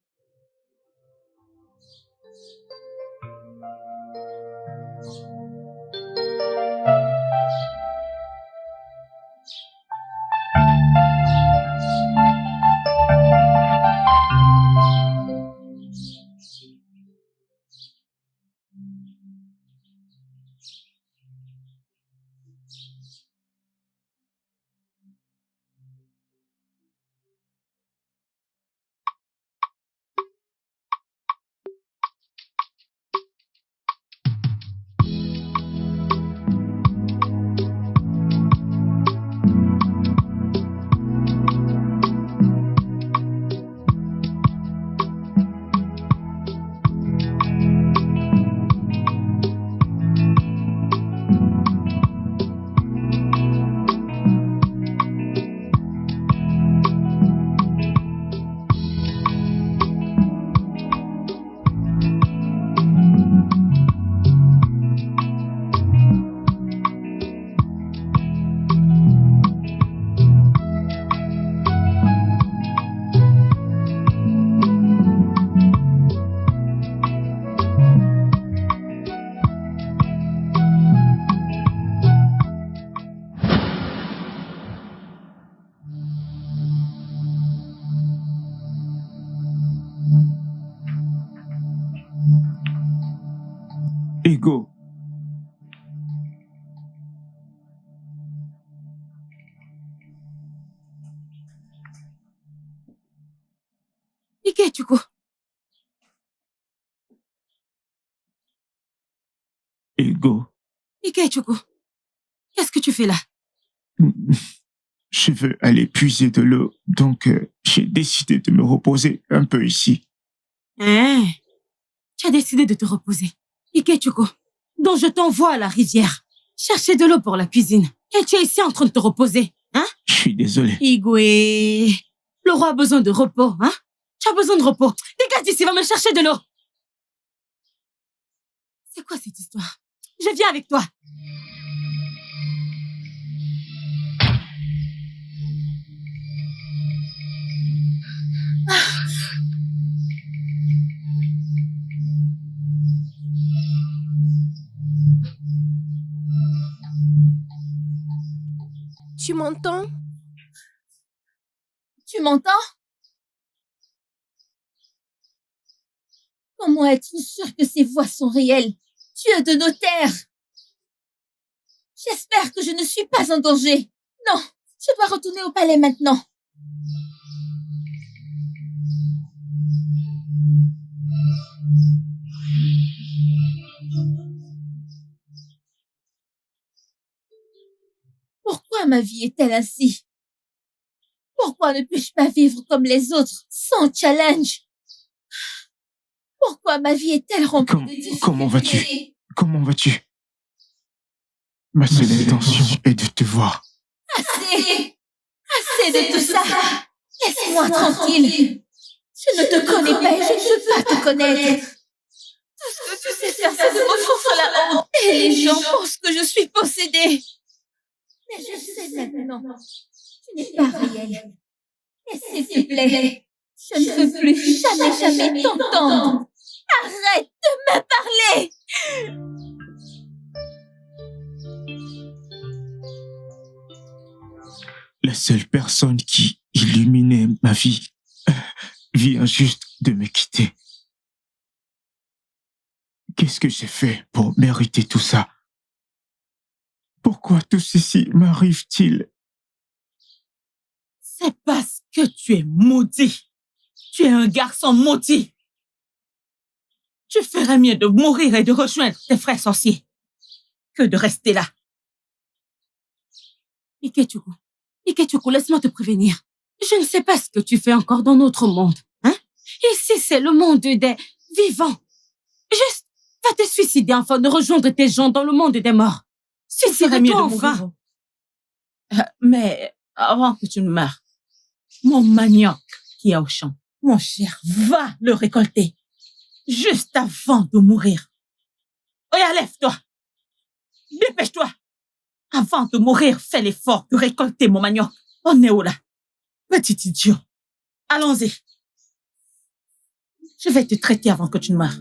Ego. Ike, Tuko. Ego. Ike, Tuko. Qu'est-ce que tu fais là? Je veux aller puiser de l'eau, donc j'ai décidé de me reposer un peu ici. Hein? Tu as décidé de te reposer. Ike, Tuko. Donc je t'envoie à la rivière. Chercher de l'eau pour la cuisine. Et tu es ici en train de te reposer, hein? Je suis désolé. Igwe. Le roi a besoin de repos, hein? Tu as besoin de repos. Dégage d'ici, va me chercher de l'eau. C'est quoi cette histoire? Je viens avec toi. Tu m'entends? Tu m'entends? Comment être sûr que ces voix sont réelles? Tu es de notaire. J'espère que je ne suis pas en danger. Non, je dois retourner au palais maintenant. ma vie est-elle ainsi? Pourquoi ne puis-je pas vivre comme les autres, sans challenge? Pourquoi ma vie est-elle remplie de difficultés? Comment vas-tu? Comment vas-tu? Ma seule intention est de te voir. Assez! Assez de tout ça! Laisse-moi tranquille! Je ne te connais pas et je ne veux pas te connaître! Tout ce que tu sais faire, c'est de me foutre la honte! Et les gens pensent que je suis possédée! Mais je sais maintenant, tu n'es pas réel. Et s'il te plaît, je ne veux plus jamais t'entendre! Arrête de me parler! La seule personne qui illuminait ma vie vient juste de me quitter. Qu'est-ce que j'ai fait pour mériter tout ça? Pourquoi tout ceci m'arrive-t-il? C'est parce que tu es maudit. Tu es un garçon maudit. Tu ferais mieux de mourir et de rejoindre tes frères sorciers que de rester là. Ikechuku, laisse-moi te prévenir. Je ne sais pas ce que tu fais encore dans notre monde. Hein? Ici, c'est le monde des vivants. Juste, va te suicider afin de rejoindre tes gens dans le monde des morts. Suicide-toi enfin. Mais avant que tu ne meurs, mon manioc qui est au champ, mon cher, va le récolter. Juste avant de mourir. Oya, lève-toi. Dépêche-toi. Avant de mourir, fais l'effort de récolter mon manioc. On est où là? Petit idiot. Allons-y. Je vais te traiter avant que tu ne meurs.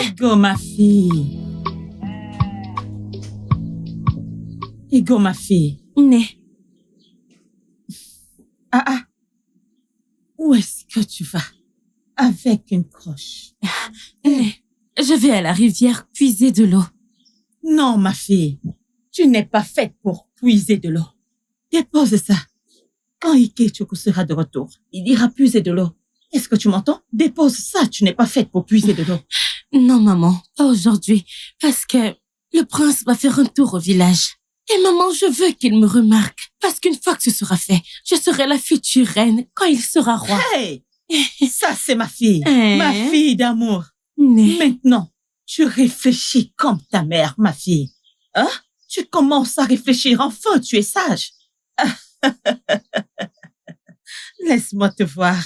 Ego, ma fille. Ego, ma fille. Ah. Où est-ce que tu vas? Avec une croche. Je vais à la rivière puiser de l'eau. Non, ma fille. Tu n'es pas faite pour puiser de l'eau. Dépose ça. Quand Ikechuku sera de retour, il ira puiser de l'eau. Est-ce que tu m'entends? Dépose ça. Tu n'es pas faite pour puiser de l'eau. Non, maman, pas aujourd'hui, parce que le prince va faire un tour au village. Et maman, je veux qu'il me remarque, parce qu'une fois que ce sera fait, je serai la future reine quand il sera roi. Hey! Ça, c'est ma fille. Ma fille d'amour. Né. Maintenant, tu réfléchis comme ta mère, ma fille. Hein? Tu commences à réfléchir. Enfin, tu es sage. Laisse-moi te voir.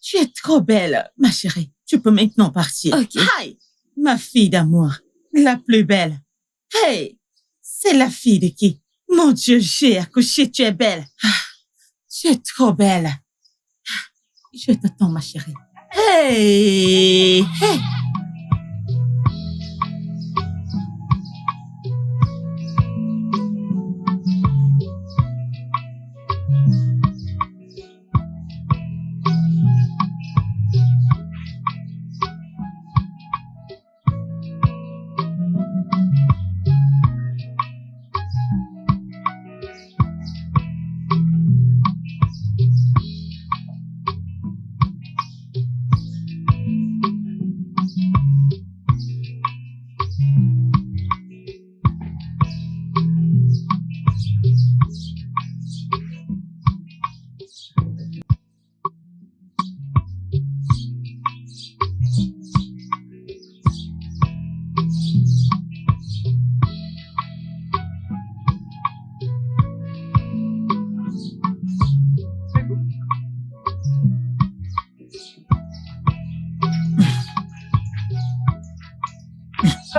Tu es trop belle, ma chérie. Tu peux maintenant partir. Ok. Hi! Ma fille d'amour, la plus belle. Hey! C'est la fille de qui? Mon Dieu, j'ai accouché, tu es belle. Tu es trop belle. Je t'attends, ma chérie. Hey! Hey!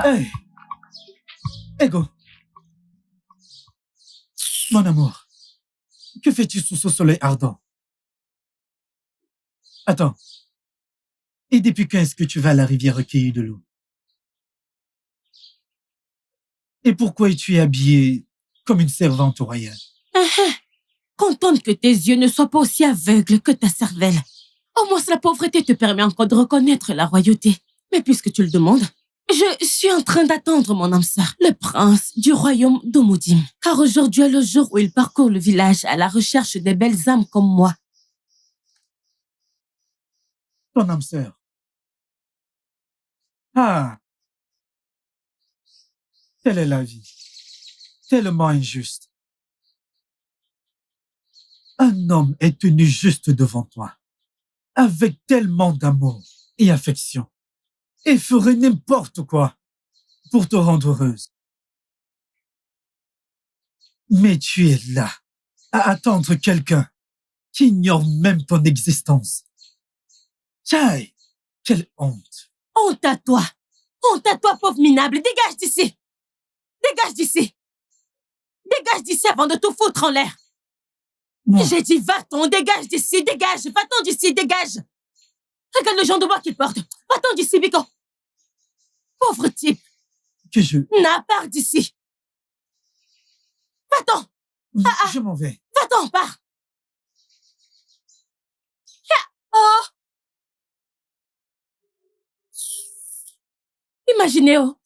Hey! Ego! Mon amour, que fais-tu sous ce soleil ardent? Attends. Et depuis quand est-ce que tu vas à la rivière recueillir de l'eau? Et pourquoi es-tu habillée comme une servante au royal? Contente que tes yeux ne soient pas aussi aveugles que ta cervelle. Au moins, la pauvreté te permet encore de reconnaître la royauté. Mais puisque tu le demandes, Je suis en train d'attendre mon âme sœur, le prince du royaume d'Omodim. Car aujourd'hui est le jour où il parcourt le village à la recherche des belles âmes comme moi. Ton âme sœur. Ah. Telle est la vie. Tellement injuste. Un homme est tenu juste devant toi, avec tellement d'amour et affection, et ferait n'importe quoi pour te rendre heureuse. Mais tu es là, à attendre quelqu'un qui ignore même ton existence. Tchaï, quelle honte. Honte à toi! Honte à toi, pauvre minable! Dégage d'ici! Dégage d'ici! Dégage d'ici avant de tout foutre en l'air! Non. J'ai dit, va-t'en, dégage d'ici, dégage! Va-t'en d'ici, dégage! Regarde le genre de bois qu'il porte! Va-t'en d'ici, Biko! Pauvre type! Que je... N'a part d'ici! Va-t'en! Je m'en vais. Va-t'en, pars! Oh! Imaginez, oh!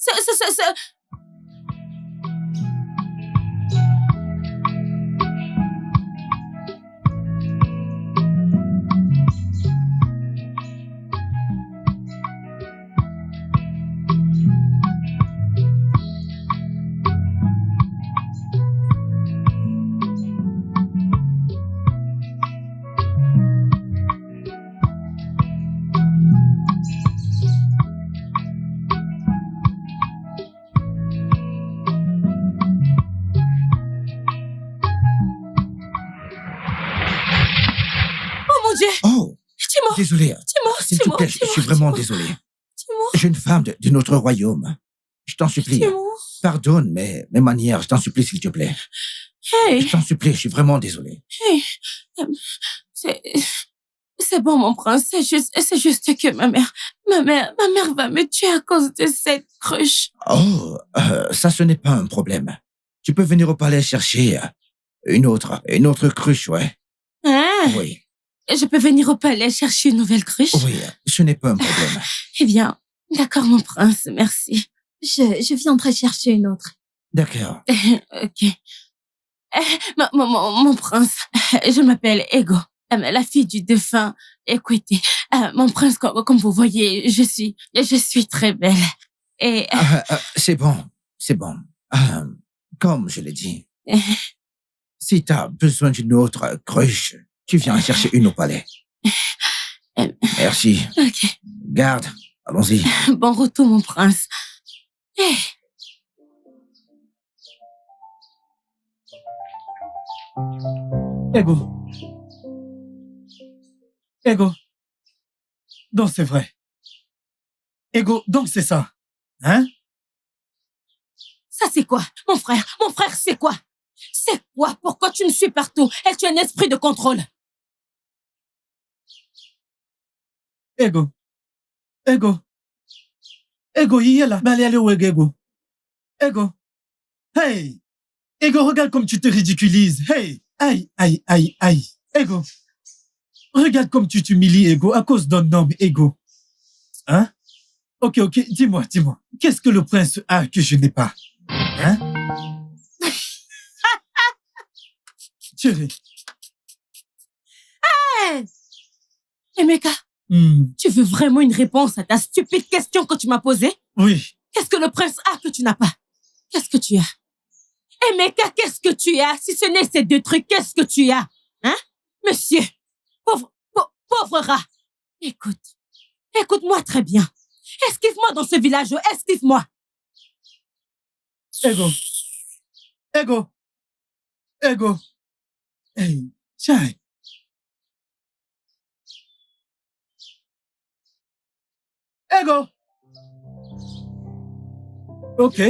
Oh, Timo! désolé. Timo! S'il te plaît, je suis vraiment désolé. Timo! Jeune femme de notre royaume. Je t'en supplie. Timo! Pardonne mes manières, je t'en supplie, s'il te plaît. Hey! Je t'en supplie, je suis vraiment désolé. Hey! C'est bon, mon prince, c'est juste que ma mère va me tuer à cause de cette cruche. Oh, ça, ce n'est pas un problème. Tu peux venir au palais chercher une autre cruche, ouais. Hein? Oui, Je peux venir au palais chercher une nouvelle cruche? oui, ce n'est pas un problème. Eh bien, d'accord, mon prince, merci. Je viendrai chercher une autre. D'accord. Ok. Mon prince, je m'appelle Ego, la fille du défunt Equity. Mon prince, comme vous voyez, je suis très belle. Et C'est bon. Comme je l'ai dit, si t'as besoin d'une autre cruche, tu viens chercher une au palais. Merci. ok. Garde, allons-y. Bon retour, mon prince. Eh. Ego. Ego. Donc c'est vrai. Ego, donc c'est ça. Hein? Ça, c'est quoi? Mon frère, c'est quoi? C'est quoi? Pourquoi tu me suis partout? Et tu as un esprit de contrôle? Ego. Ego. Ego, il est là. Mais allez où, Ego? Ego. Hey. Ego, regarde comme tu te ridiculises. Hey. Aïe, aïe, aïe, aïe. Ego. Regarde comme tu t'humilies, Ego, à cause d'un homme, Ego. Hein? Ok, dis-moi. Qu'est-ce que le prince a que je n'ai pas? Hein? Chérie. Hey! Emeka, tu veux vraiment une réponse à ta stupide question que tu m'as posée? Oui. Qu'est-ce que le prince a que tu n'as pas? Qu'est-ce que tu as? Emeka, qu'est-ce que tu as? Si ce n'est ces deux trucs, qu'est-ce que tu as? Hein? Monsieur, pauvre rat. Écoute-moi très bien. Esquive-moi dans ce village, esquive-moi. Ego. Hey, tiens. Ego. Ok.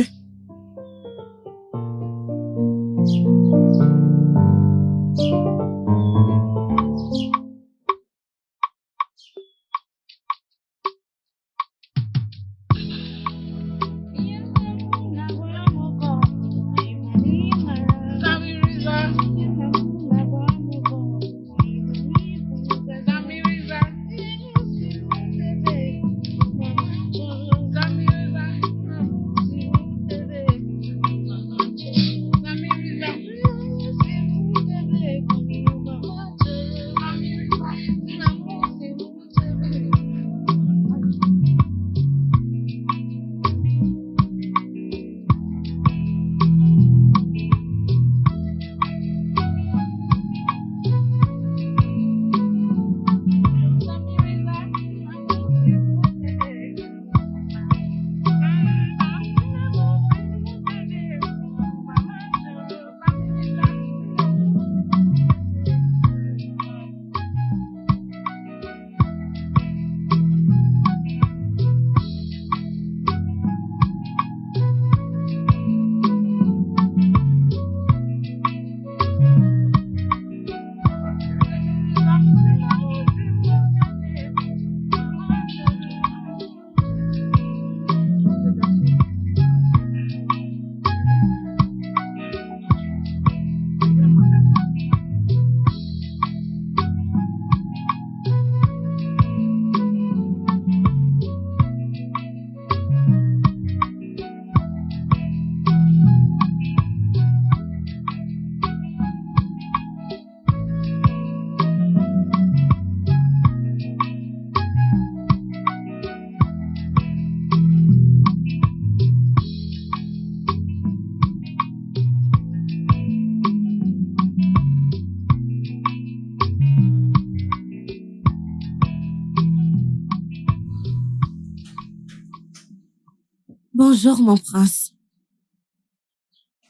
Bonjour, mon prince.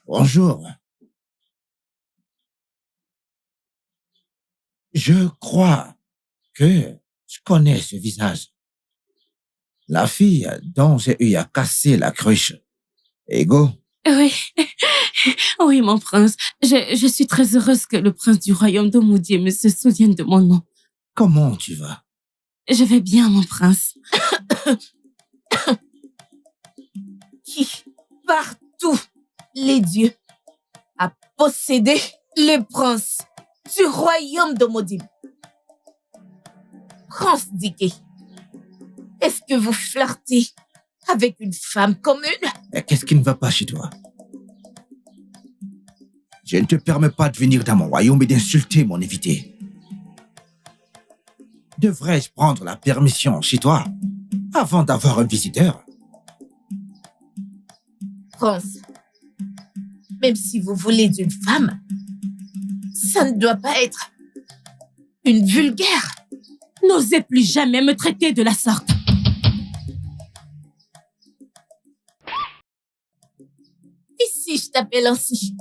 Bonjour. Je crois que je connais ce visage. La fille dont j'ai eu à casser la cruche. Ego? Oui, oui, mon prince. Je suis très heureuse que le prince du royaume d'Omoudié se souvienne de mon nom. Comment tu vas? Je vais bien, mon prince. Qui, partout, les dieux, a possédé le prince du royaume d'Omodim. Prince Diké, est-ce que vous flirtez avec une femme commune? Et qu'est-ce qui ne va pas chez toi? Je ne te permets pas de venir dans mon royaume et d'insulter mon invité. Devrais-je prendre la permission chez toi avant d'avoir un visiteur? Prince, même si vous voulez d'une femme, ça ne doit pas être une vulgaire. N'osez plus jamais me traiter de la sorte. Et si je t'appelle ainsi,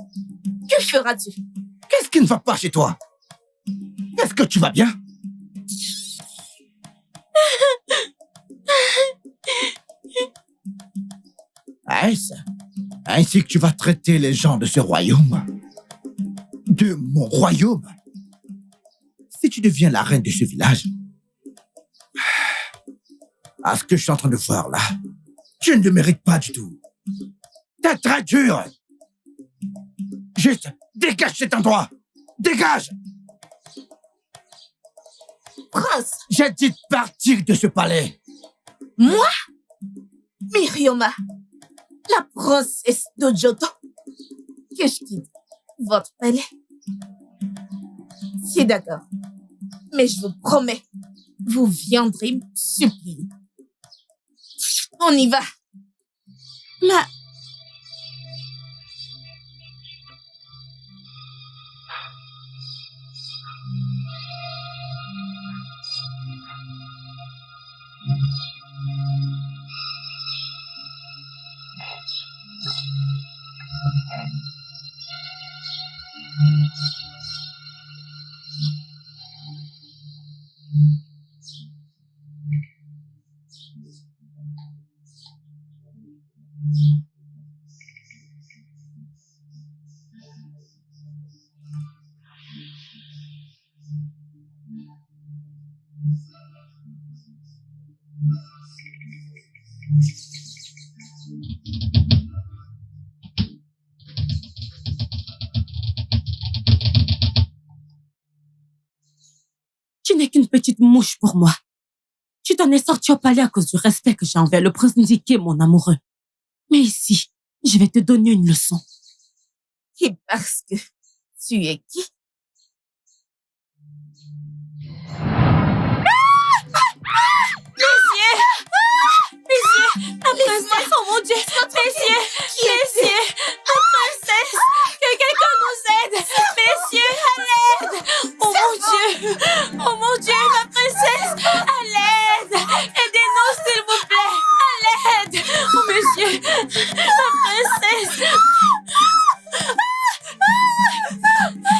que feras-tu? Qu'est-ce qui ne va pas chez toi? Est-ce que tu vas bien? Est-ce ainsi que tu vas traiter les gens de ce royaume? De mon royaume? Si tu deviens la reine de ce village, à ce que je suis en train de voir là, tu ne le mérites pas du tout. T'es très dur. Juste, dégage cet endroit. Dégage! Prince, J'ai dit de partir de ce palais. moi, Mirioma, la princesse d'Ojoto, que je quitte votre palais. C'est d'accord. Mais je vous promets, vous viendrez me supplier. On y va. Ma... Tu n'es qu'une petite mouche pour moi. Tu t'en es sorti au palais à cause du respect que j'ai envers le prince Ndiké, mon amoureux. Mais ici, je vais te donner une leçon. Et parce que tu es qui? Messieurs, la princesse, oh mon Dieu, messieurs, messieurs, la princesse, que quelqu'un nous aide, messieurs, à l'aide, oh mon Dieu, ma princesse, à l'aide, aidez-nous s'il vous plaît, à l'aide, oh monsieur, la princesse,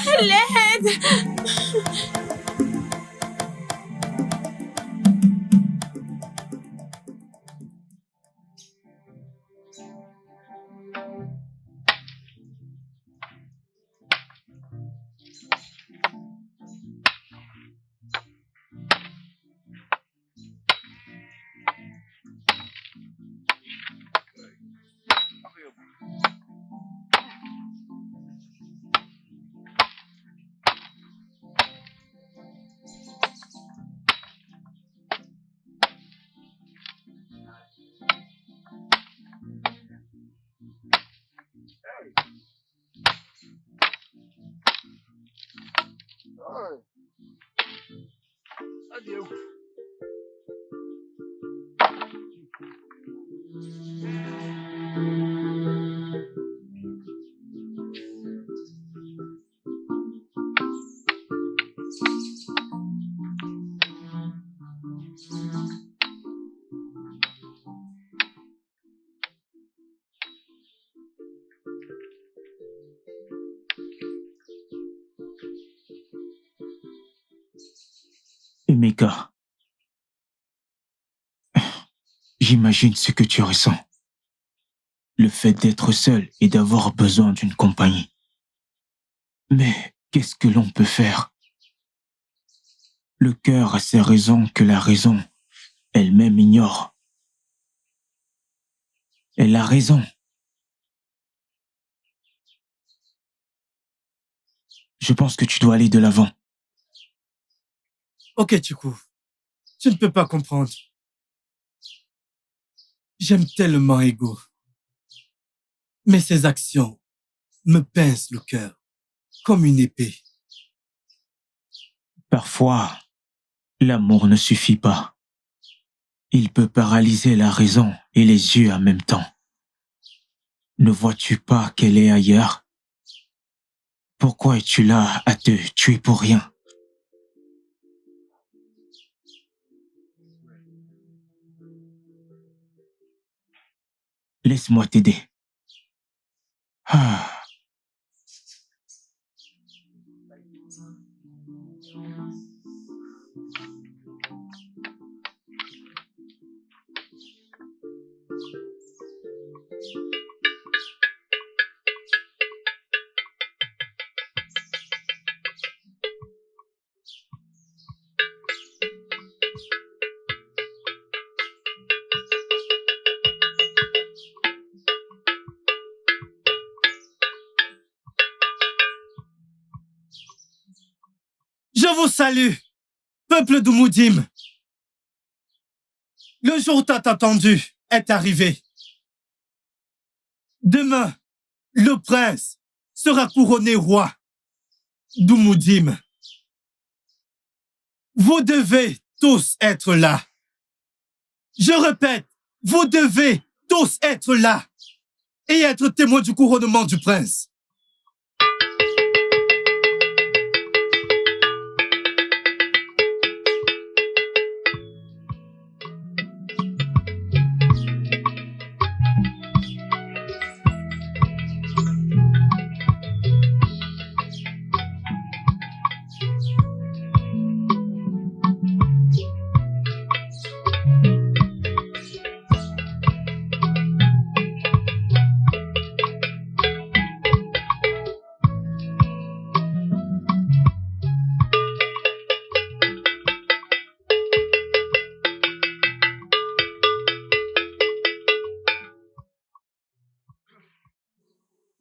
à l'aide. Adieu. Emeka, j'imagine ce que tu ressens. Le fait d'être seul et d'avoir besoin d'une compagnie. Mais qu'est-ce que l'on peut faire? Le cœur a ses raisons que la raison elle-même ignore. Elle a raison. Je pense que tu dois aller de l'avant. Ok, Chikou. Tu ne peux pas comprendre. J'aime tellement Ego. Mais ses actions me pincent le cœur comme une épée. Parfois, l'amour ne suffit pas. Il peut paralyser la raison et les yeux en même temps. Ne vois-tu pas qu'elle est ailleurs? Pourquoi es-tu là à te tuer pour rien? Laisse-moi t'aider. Ah. Je vous salue, peuple d'Umudime. Le jour tant attendu est arrivé. Demain, le prince sera couronné roi d'Umudime. Vous devez tous être là. Je répète, vous devez tous être là et être témoins du couronnement du prince.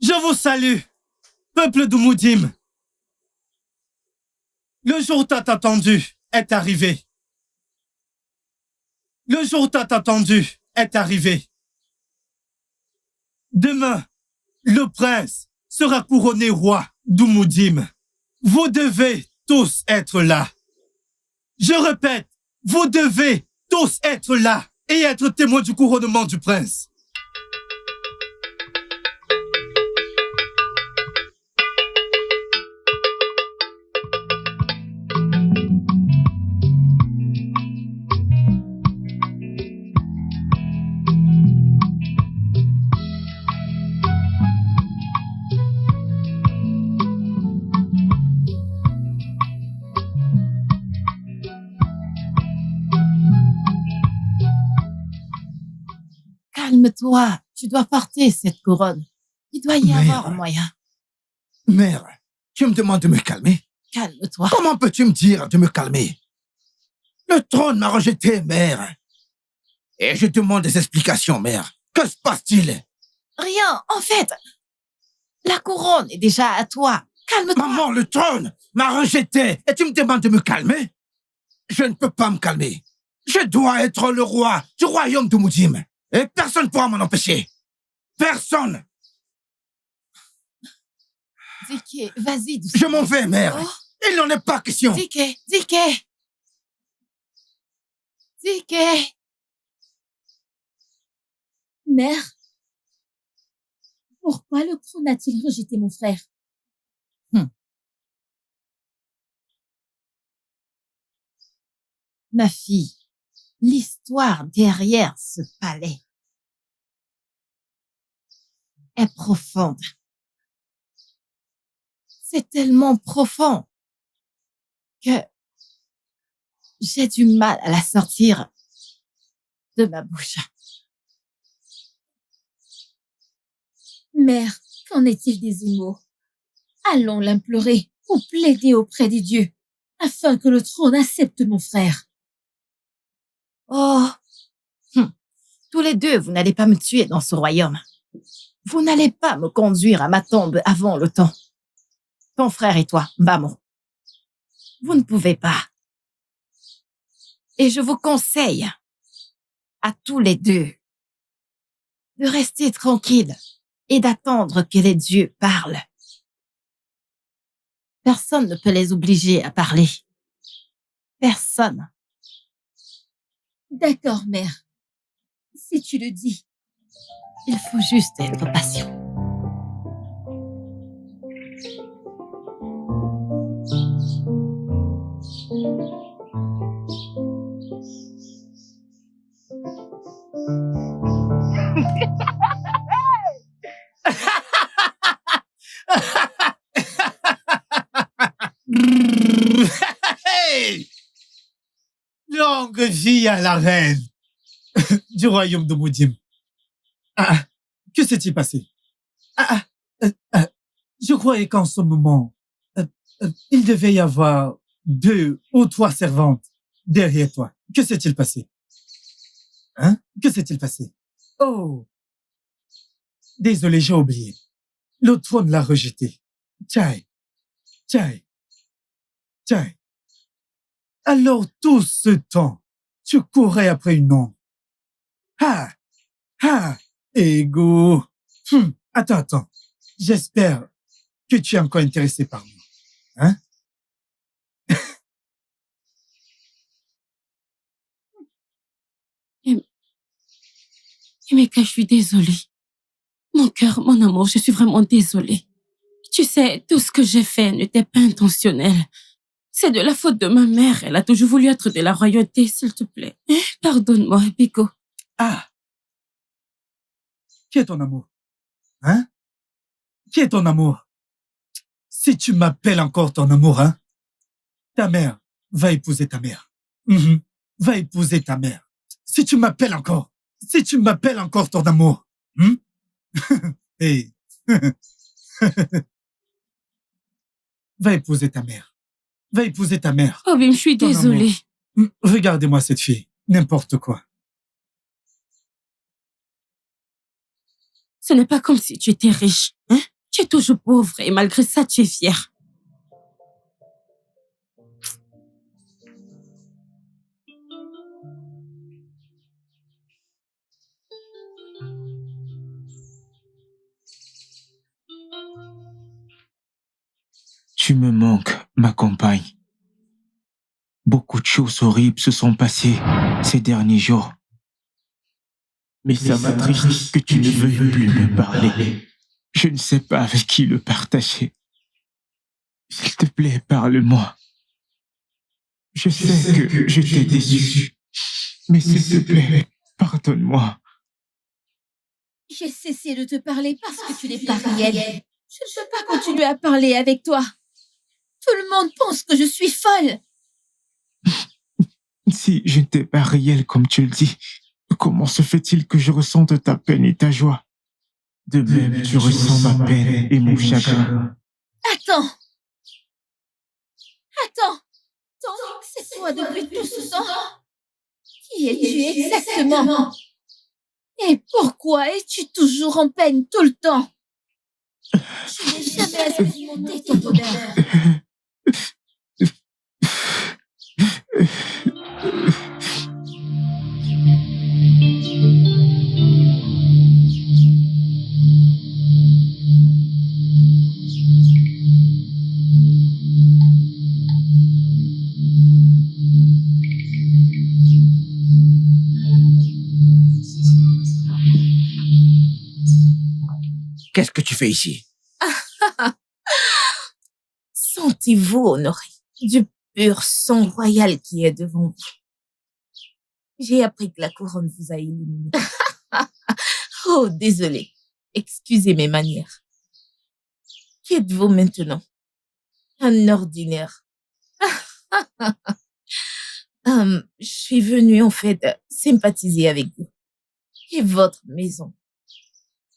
Je vous salue, peuple d'Umudime. Le jour tant attendu est arrivé. Le jour tant attendu est arrivé. Demain, le prince sera couronné roi d'Umudime. Vous devez tous être là. Je répète, vous devez tous être là et être témoins du couronnement du prince. Calme-toi, tu dois porter cette couronne. Il doit y avoir un moyen. Mère, tu me demandes de me calmer? Calme-toi. Comment peux-tu me dire de me calmer? Le trône m'a rejeté, mère. Et je demande des explications, mère. Que se passe-t-il? Rien, en fait. La couronne est déjà à toi. Calme-toi. Maman, le trône m'a rejeté et tu me demandes de me calmer? Je ne peux pas me calmer. Je dois être le roi du royaume d'Umudime. Et personne ne pourra m'en empêcher. Personne. Dike, vas-y doucement. Je m'en vais, mère. Oh. Il n'en est pas question. Dike. Mère, pourquoi le trône a-t-il rejeté mon frère? Ma fille, l'histoire derrière ce palais est profonde. C'est tellement profond que j'ai du mal à la sortir de ma bouche. Mère, qu'en est-il des émaux? Allons l'implorer ou plaider auprès des dieux, afin que le trône accepte mon frère. Oh, tous les deux, vous n'allez pas me tuer dans ce royaume. Vous n'allez pas me conduire à ma tombe avant le temps. Ton frère et toi, Mbamo, vous ne pouvez pas. Et je vous conseille, à tous les deux, de rester tranquilles et d'attendre que les dieux parlent. Personne ne peut les obliger à parler. Personne. D'accord, mère. Si tu le dis. Il faut juste être patient. Hey! Longue vie à la reine du royaume de Moudim. Que s'est-il passé? Je croyais qu'en ce moment, il devait y avoir 2 ou 3 servantes derrière toi. Que s'est-il passé? Que s'est-il passé? Oh! Désolé, j'ai oublié. Le trône l'a rejeté. Tchai. Alors tout ce temps, tu courais après une ombre. Ego. Attends. J'espère que tu es encore intéressé par moi. Emeka, je suis désolée. Mon cœur, mon amour, je suis vraiment désolée. Tu sais, tout ce que j'ai fait n'était pas intentionnel. C'est de la faute de ma mère. Elle a toujours voulu être de la royauté, s'il te plaît. Pardonne-moi, Biko. Qui est ton amour? Qui est ton amour? Si tu m'appelles encore ton amour, ta mère va épouser ta mère. Va épouser ta mère. Si tu m'appelles encore ton amour. Hey. Va épouser ta mère. Oh, Bim, je suis désolée. Regardez-moi cette fille. N'importe quoi. Ce n'est pas comme si tu étais riche. Tu es toujours pauvre et malgré ça, tu es fière. Tu me manques, ma compagne. Beaucoup de choses horribles se sont passées ces derniers jours. Mais ça m'attriste que tu ne veuilles plus me parler. Je ne sais pas avec qui le partager. S'il te plaît, parle-moi. Je sais que je t'ai déçu, mais s'il te plaît, pardonne-moi. J'ai cessé de te parler parce que tu n'es pas réel. Je ne peux pas continuer à parler avec toi. Tout le monde pense que je suis folle. Si je n'étais pas réel comme tu le dis, comment se fait-il que je ressente ta peine et ta joie? De même, tu ressens ma peine et mon chagrin. Attends. Donc, c'est toi depuis tout ce temps? Qui es-tu exactement? Et pourquoi es-tu toujours en peine tout le temps? Je n'ai jamais expérimenté ton bonheur. Qu'est-ce que tu fais ici? Sentez-vous honoré du pur sang royal qui est devant vous. J'ai appris que la couronne vous a éliminé. Oh, désolé. Excusez mes manières. Qui êtes-vous maintenant? Un ordinaire. Je suis venue, en fait, sympathiser avec vous. Et votre maison.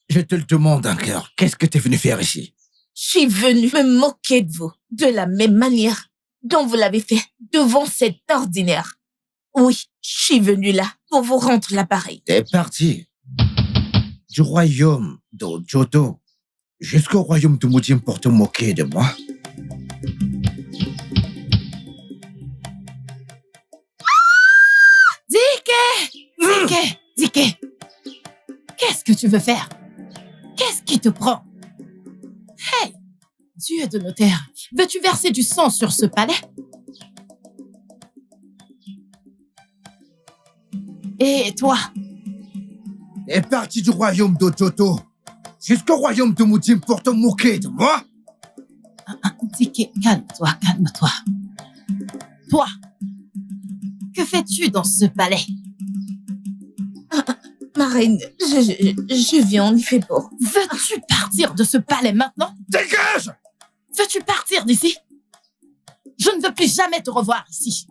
Je te le demande encore, qu'est-ce que tu es venu faire ici? Je suis venue me moquer de vous, de la même manière dont vous l'avez fait devant cet ordinaire. Oui, je suis venue là pour vous rendre l'appareil. T'es parti du royaume d'Ojoto jusqu'au royaume de Mudim pour te moquer de moi. Dike, qu'est-ce que tu veux faire? Qu'est-ce qui te prend? Hey, Dieu de notaire, veux-tu verser du sang sur ce palais? Et toi? T'es parti du royaume d'Ojoto jusqu'au royaume de Mudim pour te moquer de moi? Dike, calme-toi. Toi, que fais-tu dans ce palais? Ma reine, je viens en y fait beau. Veux-tu partir de ce palais maintenant? Dégage! Veux-tu partir d'ici? Je ne veux plus jamais te revoir ici.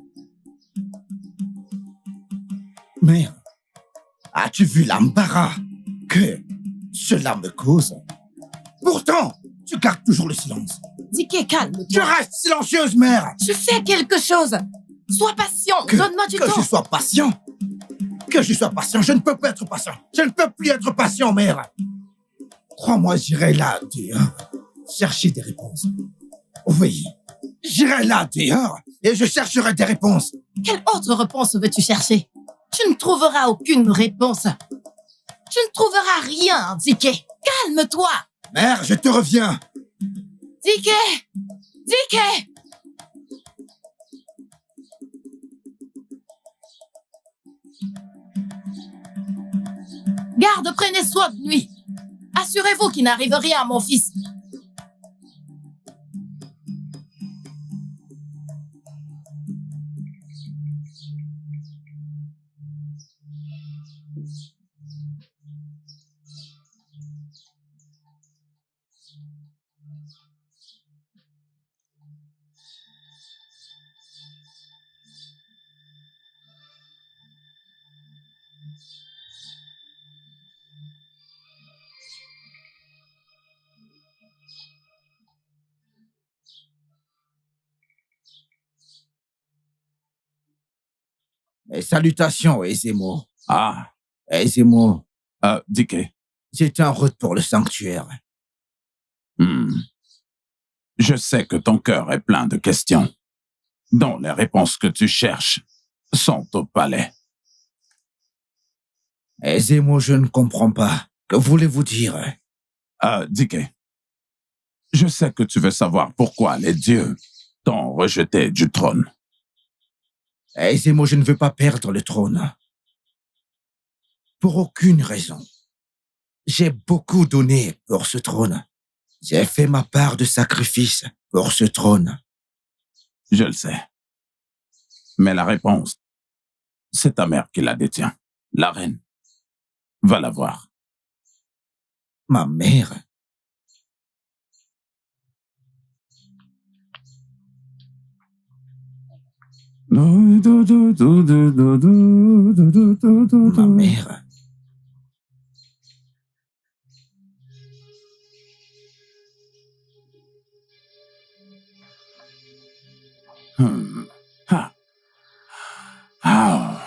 Mère, as-tu vu l'embarras que cela me cause? Pourtant, tu gardes toujours le silence. Dike, calme-toi. Tu restes silencieuse, mère! Je fais quelque chose. Sois patient, donne-moi du temps. Que je sois patient? Que je sois patient, je ne peux pas être patient. Je ne peux plus être patient, mère. Crois-moi, j'irai là, dehors, chercher des réponses. Oui, j'irai là, dehors, et je chercherai des réponses. Quelle autre réponse veux-tu chercher? Tu ne trouveras aucune réponse. Tu ne trouveras rien, Dike. Calme-toi. Mère, je te reviens. Dike! Garde, prenez soin de lui. Assurez-vous qu'il n'arrive rien à mon fils. Mes salutations, Ezemo. Ah, Ezemo, Dike. j'étais en route pour le sanctuaire. Je sais que ton cœur est plein de questions, dont les réponses que tu cherches sont au palais. Ezemo, je ne comprends pas. Que voulez-vous dire? Dike, je sais que tu veux savoir pourquoi les dieux t'ont rejeté du trône. Ezemo, je ne veux pas perdre le trône. Pour aucune raison. J'ai beaucoup donné pour ce trône. J'ai fait ma part de sacrifice pour ce trône. Je le sais. Mais la réponse, c'est ta mère qui la détient. La reine. Va la voir. Ma mère? Ma mère? Ha. Ah.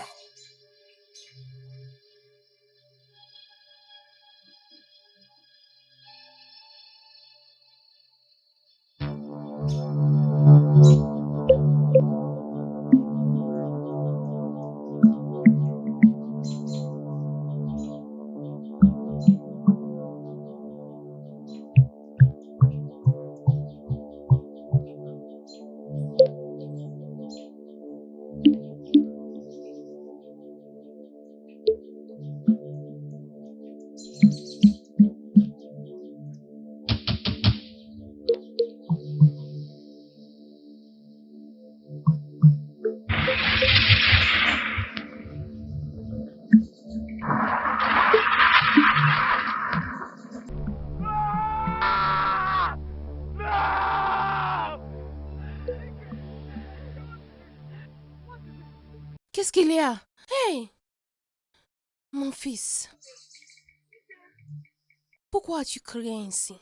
Qu'est-ce qu'il y a? Hey! Mon fils. Pourquoi tu cries ainsi?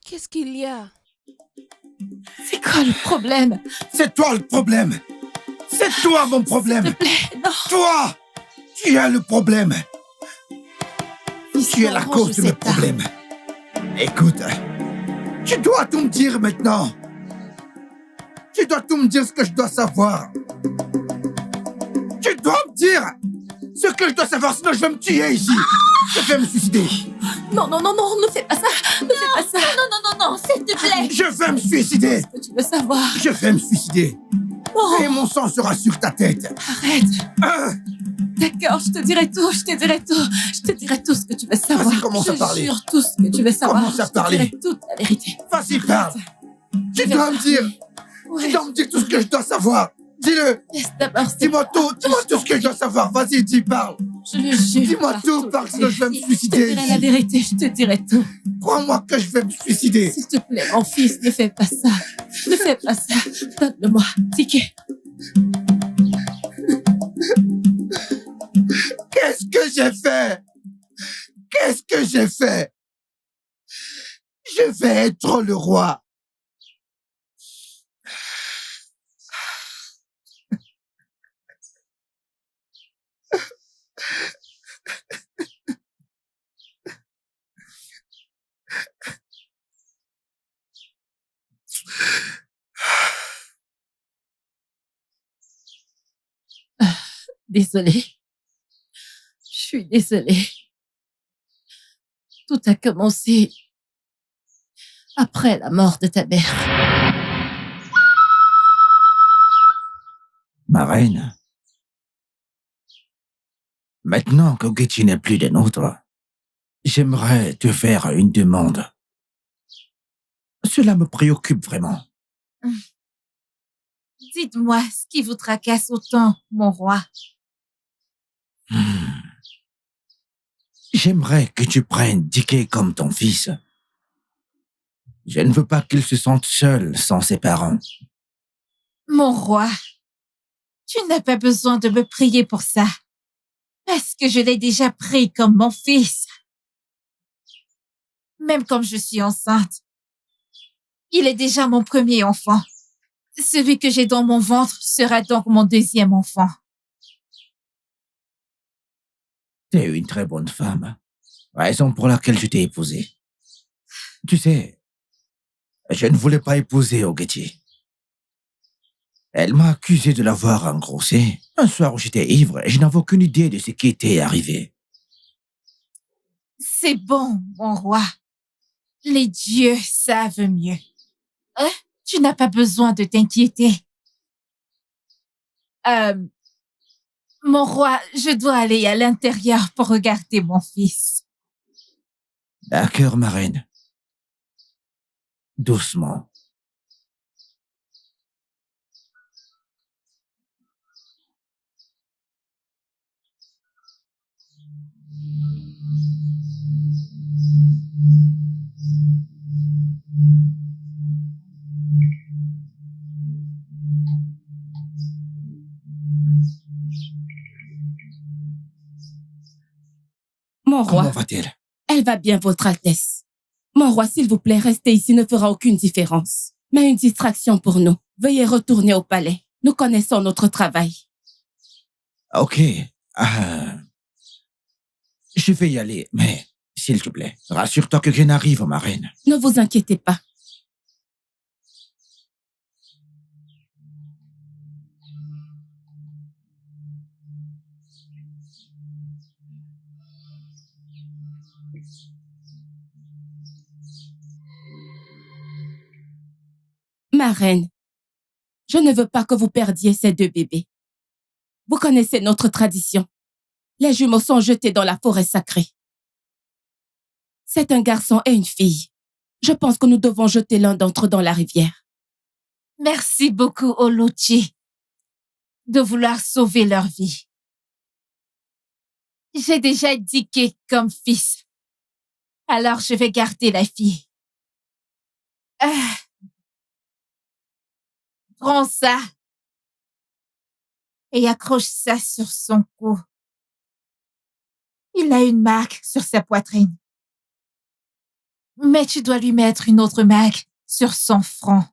Qu'est-ce qu'il y a? C'est quoi le problème? C'est toi le problème. C'est toi mon problème. S'il te plaît, non. Toi, tu es le problème. Tu es la Arrange cause de mes cet arbre. problèmes. Écoute, tu dois tout me dire maintenant. Tu dois tout me dire ce que je dois savoir. Tu dois me dire ce que je dois savoir, sinon je vais me tuer ici. Je vais me suicider. Non, non, non, non, ne fais pas ça. Ne fais pas ça. Non, non, non, non, s'il te plaît. Je vais me suicider. Qu'est-ce que tu veux savoir? Je vais me suicider. Non, Et mon sang sera sur ta tête. arrête. Ah, D'accord, je te dirai tout, je te dirai tout. Je te dirai tout ce que tu veux savoir. Vas-y, commence à parler. Je jure tout ce que tu veux savoir. Commence à parler. Je te dirai toute la vérité. vas-y, parle. Tu dois me dire. Ouais. Tu dois me dire tout ce que je dois savoir. Dis-le. Laisse d'abord. Dis-moi tout. Dis-moi tout ce que je dois savoir. Vas-y, dis, parle. Je le jure. Dis-moi par tout, toute parle, sinon je vais me vérité. suicider Je te dirai ici. la vérité, je te dirai tout. Crois-moi que je vais me suicider. S'il te plaît, mon fils, ne fais pas ça. Ne fais pas ça. Donne-le-moi. Ticket. Qu'est-ce que j'ai fait? Qu'est-ce que j'ai fait? Je vais être le roi. Désolée. Je suis désolée. Tout a commencé après la mort de ta mère. Ma reine, maintenant que Getty n'est plus des nôtres, j'aimerais te faire une demande. Cela me préoccupe vraiment. Dites-moi ce qui vous tracasse autant, mon roi. J'aimerais que tu prennes Dickey comme ton fils. Je ne veux pas qu'il se sente seul sans ses parents. Mon roi, tu n'as pas besoin de me prier pour ça. Parce que je l'ai déjà pris comme mon fils. Même comme je suis enceinte. Il est déjà mon premier enfant. Celui que j'ai dans mon ventre sera donc mon deuxième enfant. T'es une très bonne femme. Raison pour laquelle je t'ai épousée. Tu sais, je ne voulais pas épouser Ogechi. Elle m'a accusé de l'avoir engrossée. Un soir où j'étais ivre et je n'avais aucune idée de ce qui était arrivé. C'est bon, mon roi. Les dieux savent mieux. Hein? Tu n'as pas besoin de t'inquiéter. Mon roi, je dois aller à l'intérieur pour regarder mon fils. D'accord, ma reine. Doucement. Mon roi, Comment va-t-elle? elle va bien, votre Altesse. Mon roi, s'il vous plaît, rester ici ne fera aucune différence. Mais une distraction pour nous. Veuillez retourner au palais. Nous connaissons notre travail. Ok. Je vais y aller, mais s'il te plaît, rassure-toi que rien n'arrive, ma reine. Ne vous inquiétez pas. Ma reine, je ne veux pas que vous perdiez ces deux bébés. Vous connaissez notre tradition. Les jumeaux sont jetés dans la forêt sacrée. C'est un garçon et une fille. Je pense que nous devons jeter l'un d'entre eux dans la rivière. Merci beaucoup, Oluchi, de vouloir sauver leur vie. J'ai déjà Dickey comme fils. Alors je vais garder la fille. Prends ça et accroche ça sur son cou. Il a une marque sur sa poitrine. Mais tu dois lui mettre une autre marque sur son front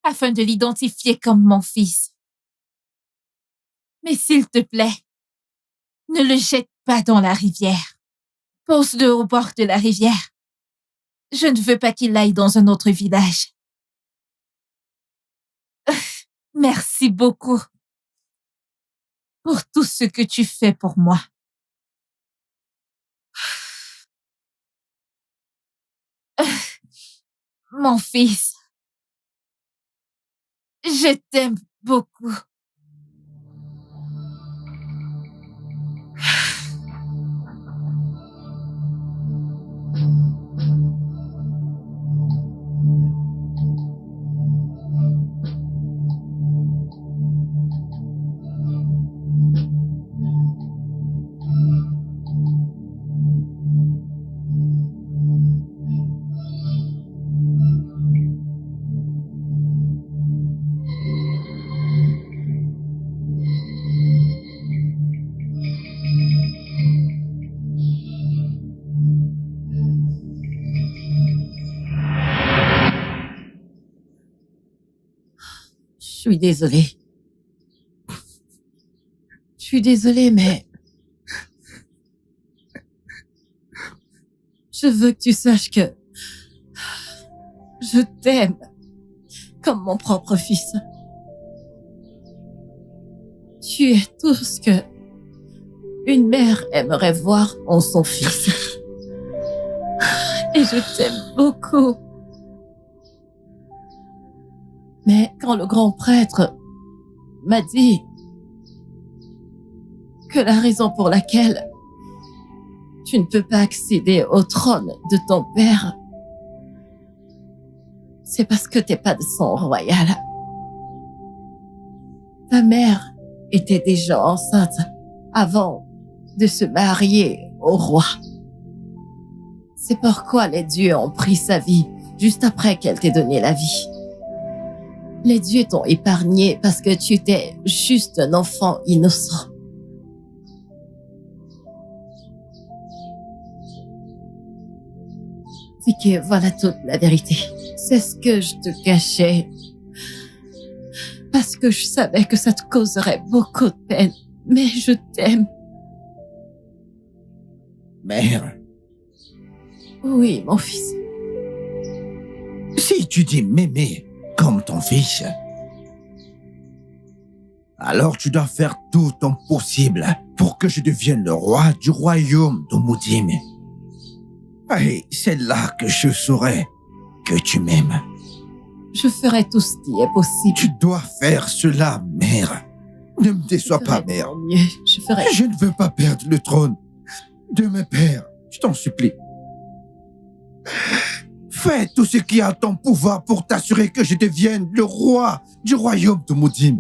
afin de l'identifier comme mon fils. Mais s'il te plaît, ne le jette pas dans la rivière. Pose-le au bord de la rivière. Je ne veux pas qu'il aille dans un autre village. Merci beaucoup pour tout ce que tu fais pour moi. Mon fils, je t'aime beaucoup. Je suis désolée. Je suis désolée, mais je veux que tu saches que je t'aime comme mon propre fils. Tu es tout ce que une mère aimerait voir en son fils. Et je t'aime beaucoup. Mais quand le grand prêtre m'a dit que la raison pour laquelle tu ne peux pas accéder au trône de ton père, c'est parce que t'es pas de sang royal. Ta mère était déjà enceinte avant de se marier au roi. C'est pourquoi les dieux ont pris sa vie juste après qu'elle t'ait donné la vie. Les dieux t'ont épargné parce que tu étais juste un enfant innocent. C'est que voilà toute la vérité. C'est ce que je te cachais. Parce que je savais que ça te causerait beaucoup de peine. Mais je t'aime. Mère. Oui, mon fils. Si tu dis m'aimer comme ton fils, alors tu dois faire tout ton possible pour que je devienne le roi du royaume de Moudim. Et c'est là que je saurai que tu m'aimes. Je ferai tout ce qui est possible. Tu dois faire cela, mère. Ne me déçois pas, mère. Mieux. Je ne veux pas perdre le trône de mes pères. Je t'en supplie. Fais tout ce qui est en ton pouvoir pour t'assurer que je devienne le roi du royaume de Moudim.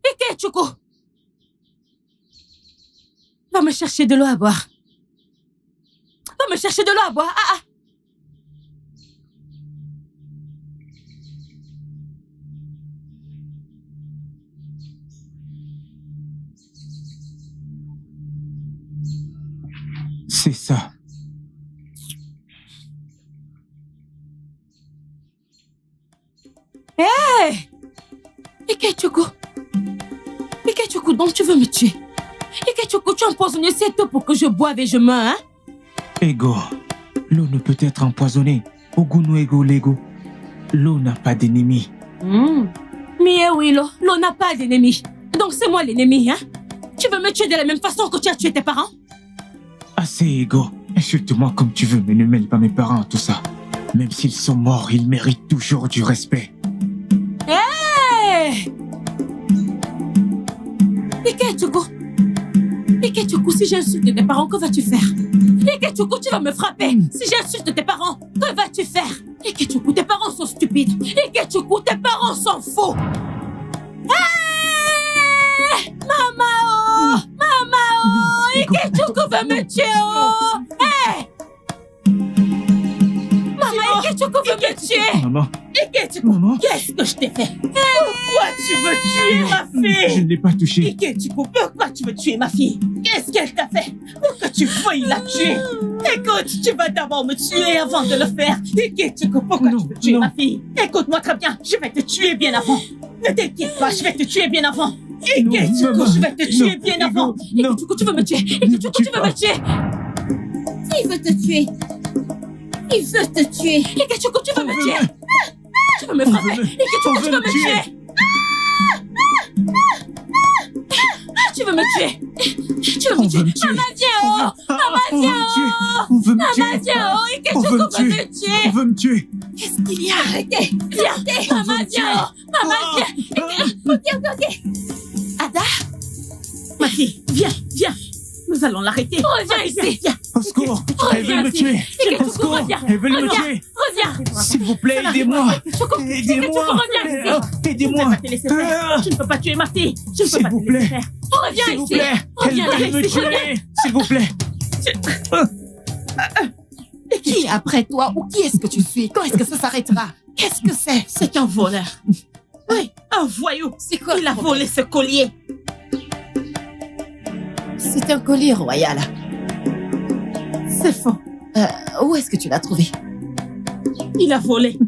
Ikechukwu! Va me chercher de l'eau à boire. Va me chercher de l'eau à boire. Ah, ah. C'est ça. Hé! Ikechukwu! Ikechukwu, donc tu veux me tuer? Ikechukwu, tu empoisonnes cette eau pour que je boive et je meurs, hein? Ego, l'eau ne peut être empoisonnée. Ogunu ego lego. L'eau n'a pas d'ennemi. Mais oui, l'eau n'a pas d'ennemi. Donc c'est moi l'ennemi, hein? Tu veux me tuer de la même façon que tu as tué tes parents? Assez, Ego. Insulte-moi comme tu veux, mais ne mêle pas mes parents à tout ça. Même s'ils sont morts, ils méritent toujours du respect. Hé! Ikechukwu! Ikechukwu, si j'insulte tes parents, que vas-tu faire? Ikechukwu, tu vas me frapper. Si j'insulte tes parents, que Que vas-tu faire? Ikechukwu, tes parents sont stupides. Ikechukwu, tes parents sont fous. Hey! Maman! Maman! Ikechukwu veut me tuer! Oh! Hey! Maman, Ikechukwu veut me tuer! Maman. Ikechukwu, Maman. qu'est-ce que je t'ai fait? Pourquoi tu veux tuer ma Je fille? ne l'ai pas touchée. Ikechukwu, pourquoi tu veux tuer ma fille? Qu'est-ce qu'elle t'a fait pour que tu veuilles la tuer? Écoute, tu vas d'abord me tuer avant de le faire. Ikechukwu, pourquoi tu veux tuer ma fille? Écoute-moi très bien, je vais te tuer bien avant. Ne t'inquiète pas, je vais te tuer bien avant. Ikechukwu, je vais te tuer bien avant. Ikechukwu, tu veux me tuer? Ikechukwu, tu veux me tuer? Il veut te tuer. Il veut te tuer. Ikechukwu, tu veux me tuer? Tu veux me frapper? Ikechukwu, tu veux me tuer? Tu veux me tuer? Tu veux me tuer? Maman, viens, oh! Maman, viens, oh! On veut me tuer. Maman, viens, oh! Ikechukwu veut me tuer! On veut me tuer. Qu'est-ce qu'il y a? Arrêtez. Viens! Maman, viens, oh! Maman, viens! Ok. Ada, Ma fille, viens, viens. Nous allons l'arrêter. Reviens ici! Viens. Au secours. Elle veut me tuer. Au Ikechukwu, secours. reviens! Elle veut me Reviens! tuer. Reviens! S'il vous plaît, aidez-moi. Aidez-moi. reviens ici. Je ne peux Aidez-moi. pas te laisser faire. Je ne peux pas tuer ma fille. Je ne peux S'il pas vous te laisser plaît. faire. Reviens S'il vous ici! plaît. Elle Reviens veut me ici, reviens. tuer. S'il vous plaît. qui est après toi ou qui est-ce que tu suis? Quand est-ce que ça s'arrêtera? Qu'est-ce que c'est? C'est un voleur. Oui, un voyou. C'est quoi? Il a volé ce collier. C'est un collier royal. C'est faux. Où est-ce que tu l'as trouvé? Il a volé.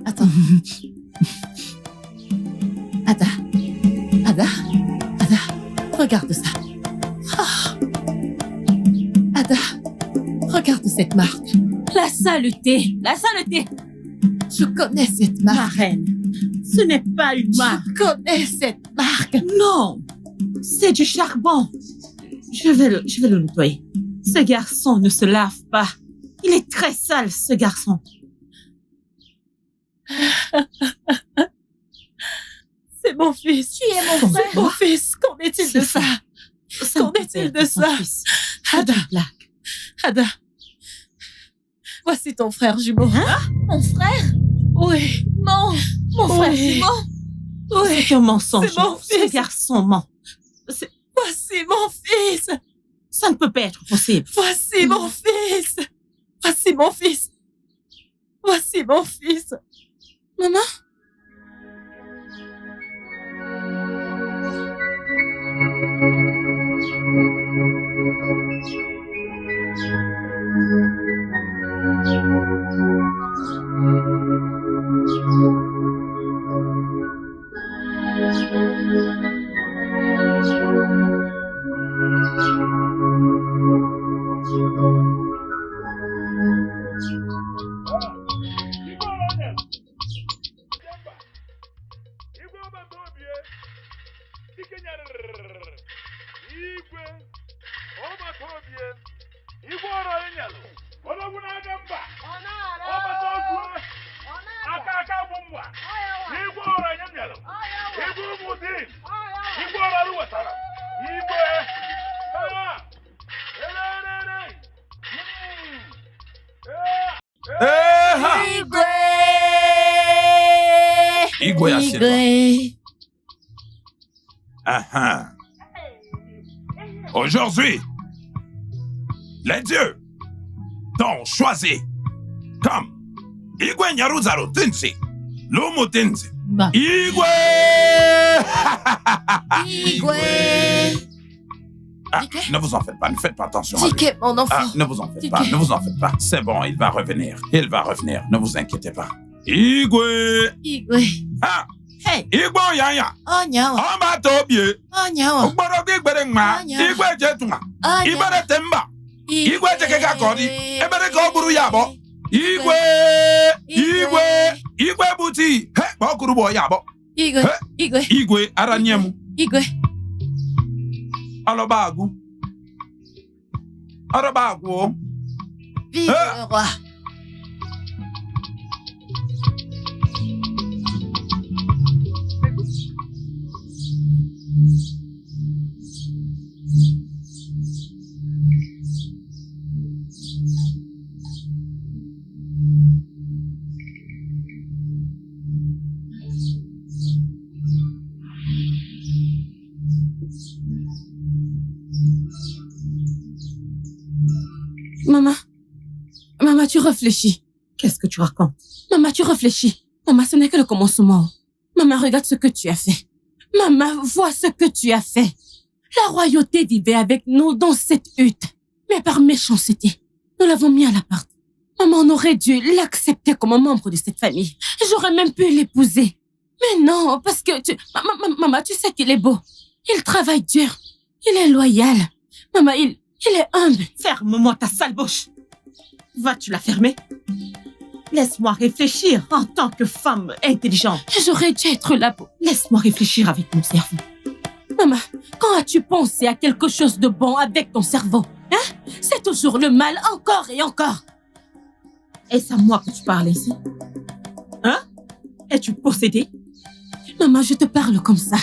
Attends. Ada. Ada. Ada. Regarde ça. Ah. Ada. Regarde cette marque. La saleté! La saleté! Je connais cette Ma marque. reine, ce n'est pas une marque. Je connais cette marque. Non, c'est du charbon. Je vais le nettoyer. Ce garçon ne se lave pas. Il est très sale, ce garçon. C'est mon fils. Tu es mon frère. Mon fils. Qu'en est-il de ça? Qu'en est-il de ça? Ada. Ada. Voici ton frère jumeau. Hein? Mon frère? Oui. Mon frère jumeau? Oui. C'est un mensonge. C'est mon Ce fils. garçon ment. Voici mon fils. Ça ne peut pas être possible. Voici mon fils. Voici mon fils. Voici mon fils. Maman? Igwe assieds-toi. Igwe. Ah, ah. Aujourd'hui, les dieux t'ont choisi comme Igwe Nyaruzaro Tinsi, Lumu Tinsi. Bah. Igwe! Igwe. Ah, Dike? ne vous en faites pas, ne faites pas attention à lui. Dike, mon enfant. Ah, ne vous en faites Dike. pas, ne vous en faites pas. C'est bon, il va revenir. Il va revenir, ne vous inquiétez pas. Igwe! Igwe. Ah! Hey, Igwe Yaya! Oh, nyawa. Ọba Tobie! Oh, nyawa. Ugboro gị gbere mma, Anya. igwe jetuma, Oh, ibere temba, igwe jekeka ka ọ dị, ebere ka ọ gburu ya abụọ. Igwe! Igwe! Igwe bụ tii, he, ma ọ kụrụ bụ ya abụọ. Igwe. He. Igwe. Igwe ara nye m, Igwe. ọlọba agwụ. Ọlọba agwụ. Vive le roi. Maman. Maman, tu réfléchis. Qu'est-ce que tu racontes? Maman, tu réfléchis. Maman, ce n'est que le commencement. Maman, regarde ce que tu as fait. Maman, vois ce que tu as fait. La royauté vivait avec nous dans cette hutte. Mais par méchanceté, nous l'avons mis à l'appart. Maman, on aurait dû l'accepter comme membre de cette famille. J'aurais même pu l'épouser. Mais non, parce que maman, tu sais qu'il est beau. Il travaille dur. Il est loyal. Maman, il est humble. Ferme-moi ta sale bouche. Vas-tu la fermer? Laisse-moi réfléchir en tant que femme intelligente. J'aurais dû être là pour... Laisse-moi réfléchir avec mon cerveau. Maman, quand as-tu pensé à quelque chose de bon avec ton cerveau? Hein? C'est toujours le mal, encore et encore. Est-ce à moi que tu parles ici? Hein? Es-tu possédée? Maman, je te parle comme ça.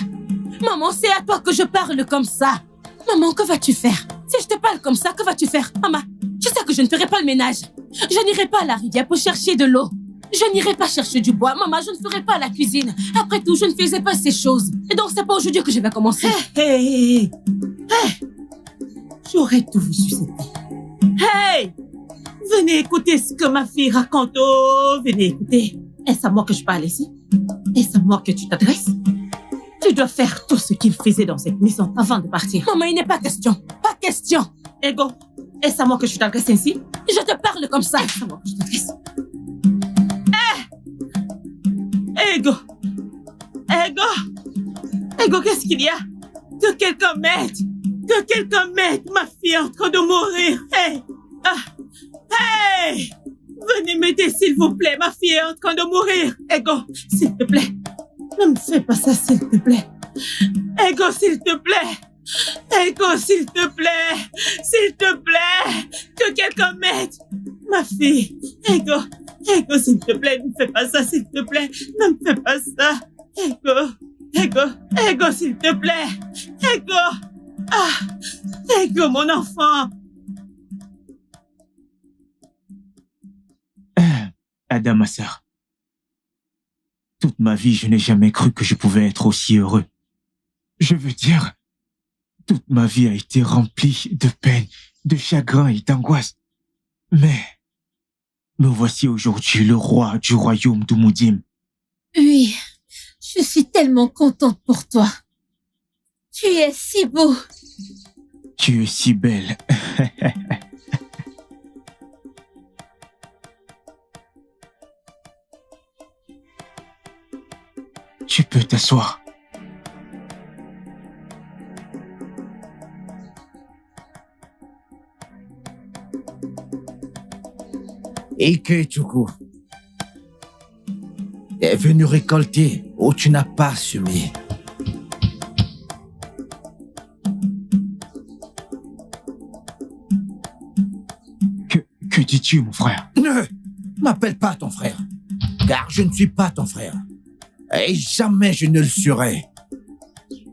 Maman, c'est à toi que je parle comme ça. Maman, que vas-tu faire? Si je te parle comme ça, que vas-tu faire? Maman, tu sais que je ne ferai pas le ménage. Je n'irai pas à la rivière pour chercher de l'eau. Je n'irai pas chercher du bois. Maman, je ne ferai pas la cuisine. Après tout, je ne faisais pas ces choses. Et donc, c'est pas aujourd'hui que je vais commencer. Hey! J'aurais tout vu succéder. Hey! Venez écouter ce que ma fille raconte. Oh, venez écouter. Est-ce à moi que je parle ici? Est-ce à moi que tu t'adresses? Tu dois faire tout ce qu'il faisait dans cette maison avant de partir. Maman, il n'est pas question. Pas question. Ego, est-ce à moi que tu t'adresses ainsi? Je te parle comme ça. Est-ce à moi que tu t'adresses? Ego! Ego, qu'est-ce qu'il y a? Que quelqu'un m'aide! Que quelqu'un m'aide! Ma fille est en train de mourir! Hey! Hey! Venez m'aider, s'il vous plaît! Ma fille est en train de mourir! Ego, s'il te plaît! Ne me fais pas ça, s'il te plaît! Ego, s'il te plaît! Ego, s'il te plaît! S'il te plaît! Que quelqu'un m'aide! Ma fille! Ego, s'il te plaît, ne me fais pas ça, s'il te plaît! Ne me fais pas ça! Ego, s'il te plaît! Ego, mon enfant! Ada, ma sœur. Toute ma vie, je n'ai jamais cru que je pouvais être aussi heureux. Je veux dire, toute ma vie a été remplie de peine, de chagrin et d'angoisse. Mais me voici aujourd'hui le roi du royaume d'Umudim. Oui, je suis tellement contente pour toi. Tu es si beau. Tu es si belle. Tu peux t'asseoir. Ikechukwu, t'es venu récolter où tu n'as pas semé. Que dis-tu, mon frère? Ne m'appelle pas ton frère, car je ne suis pas ton frère. Et jamais je ne le serai.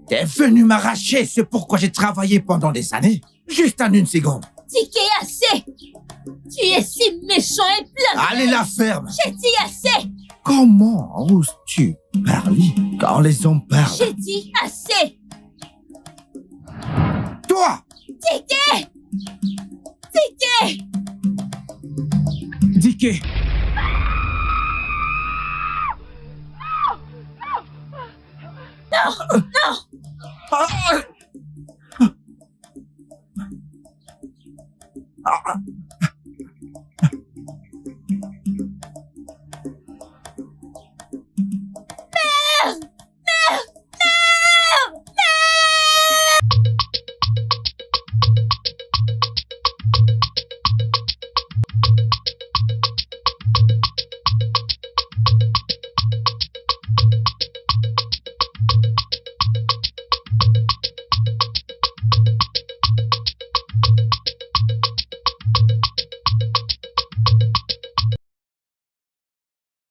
T'es venu m'arracher ce pourquoi j'ai travaillé pendant des années, juste en une seconde. Tiki, assez. Tu es si méchant et plein. Allez la ferme. J'ai dit assez. Comment oses-tu parler quand les hommes parlent? J'ai dit assez. Toi! Tiki! Tiki! Dike! Non! Non!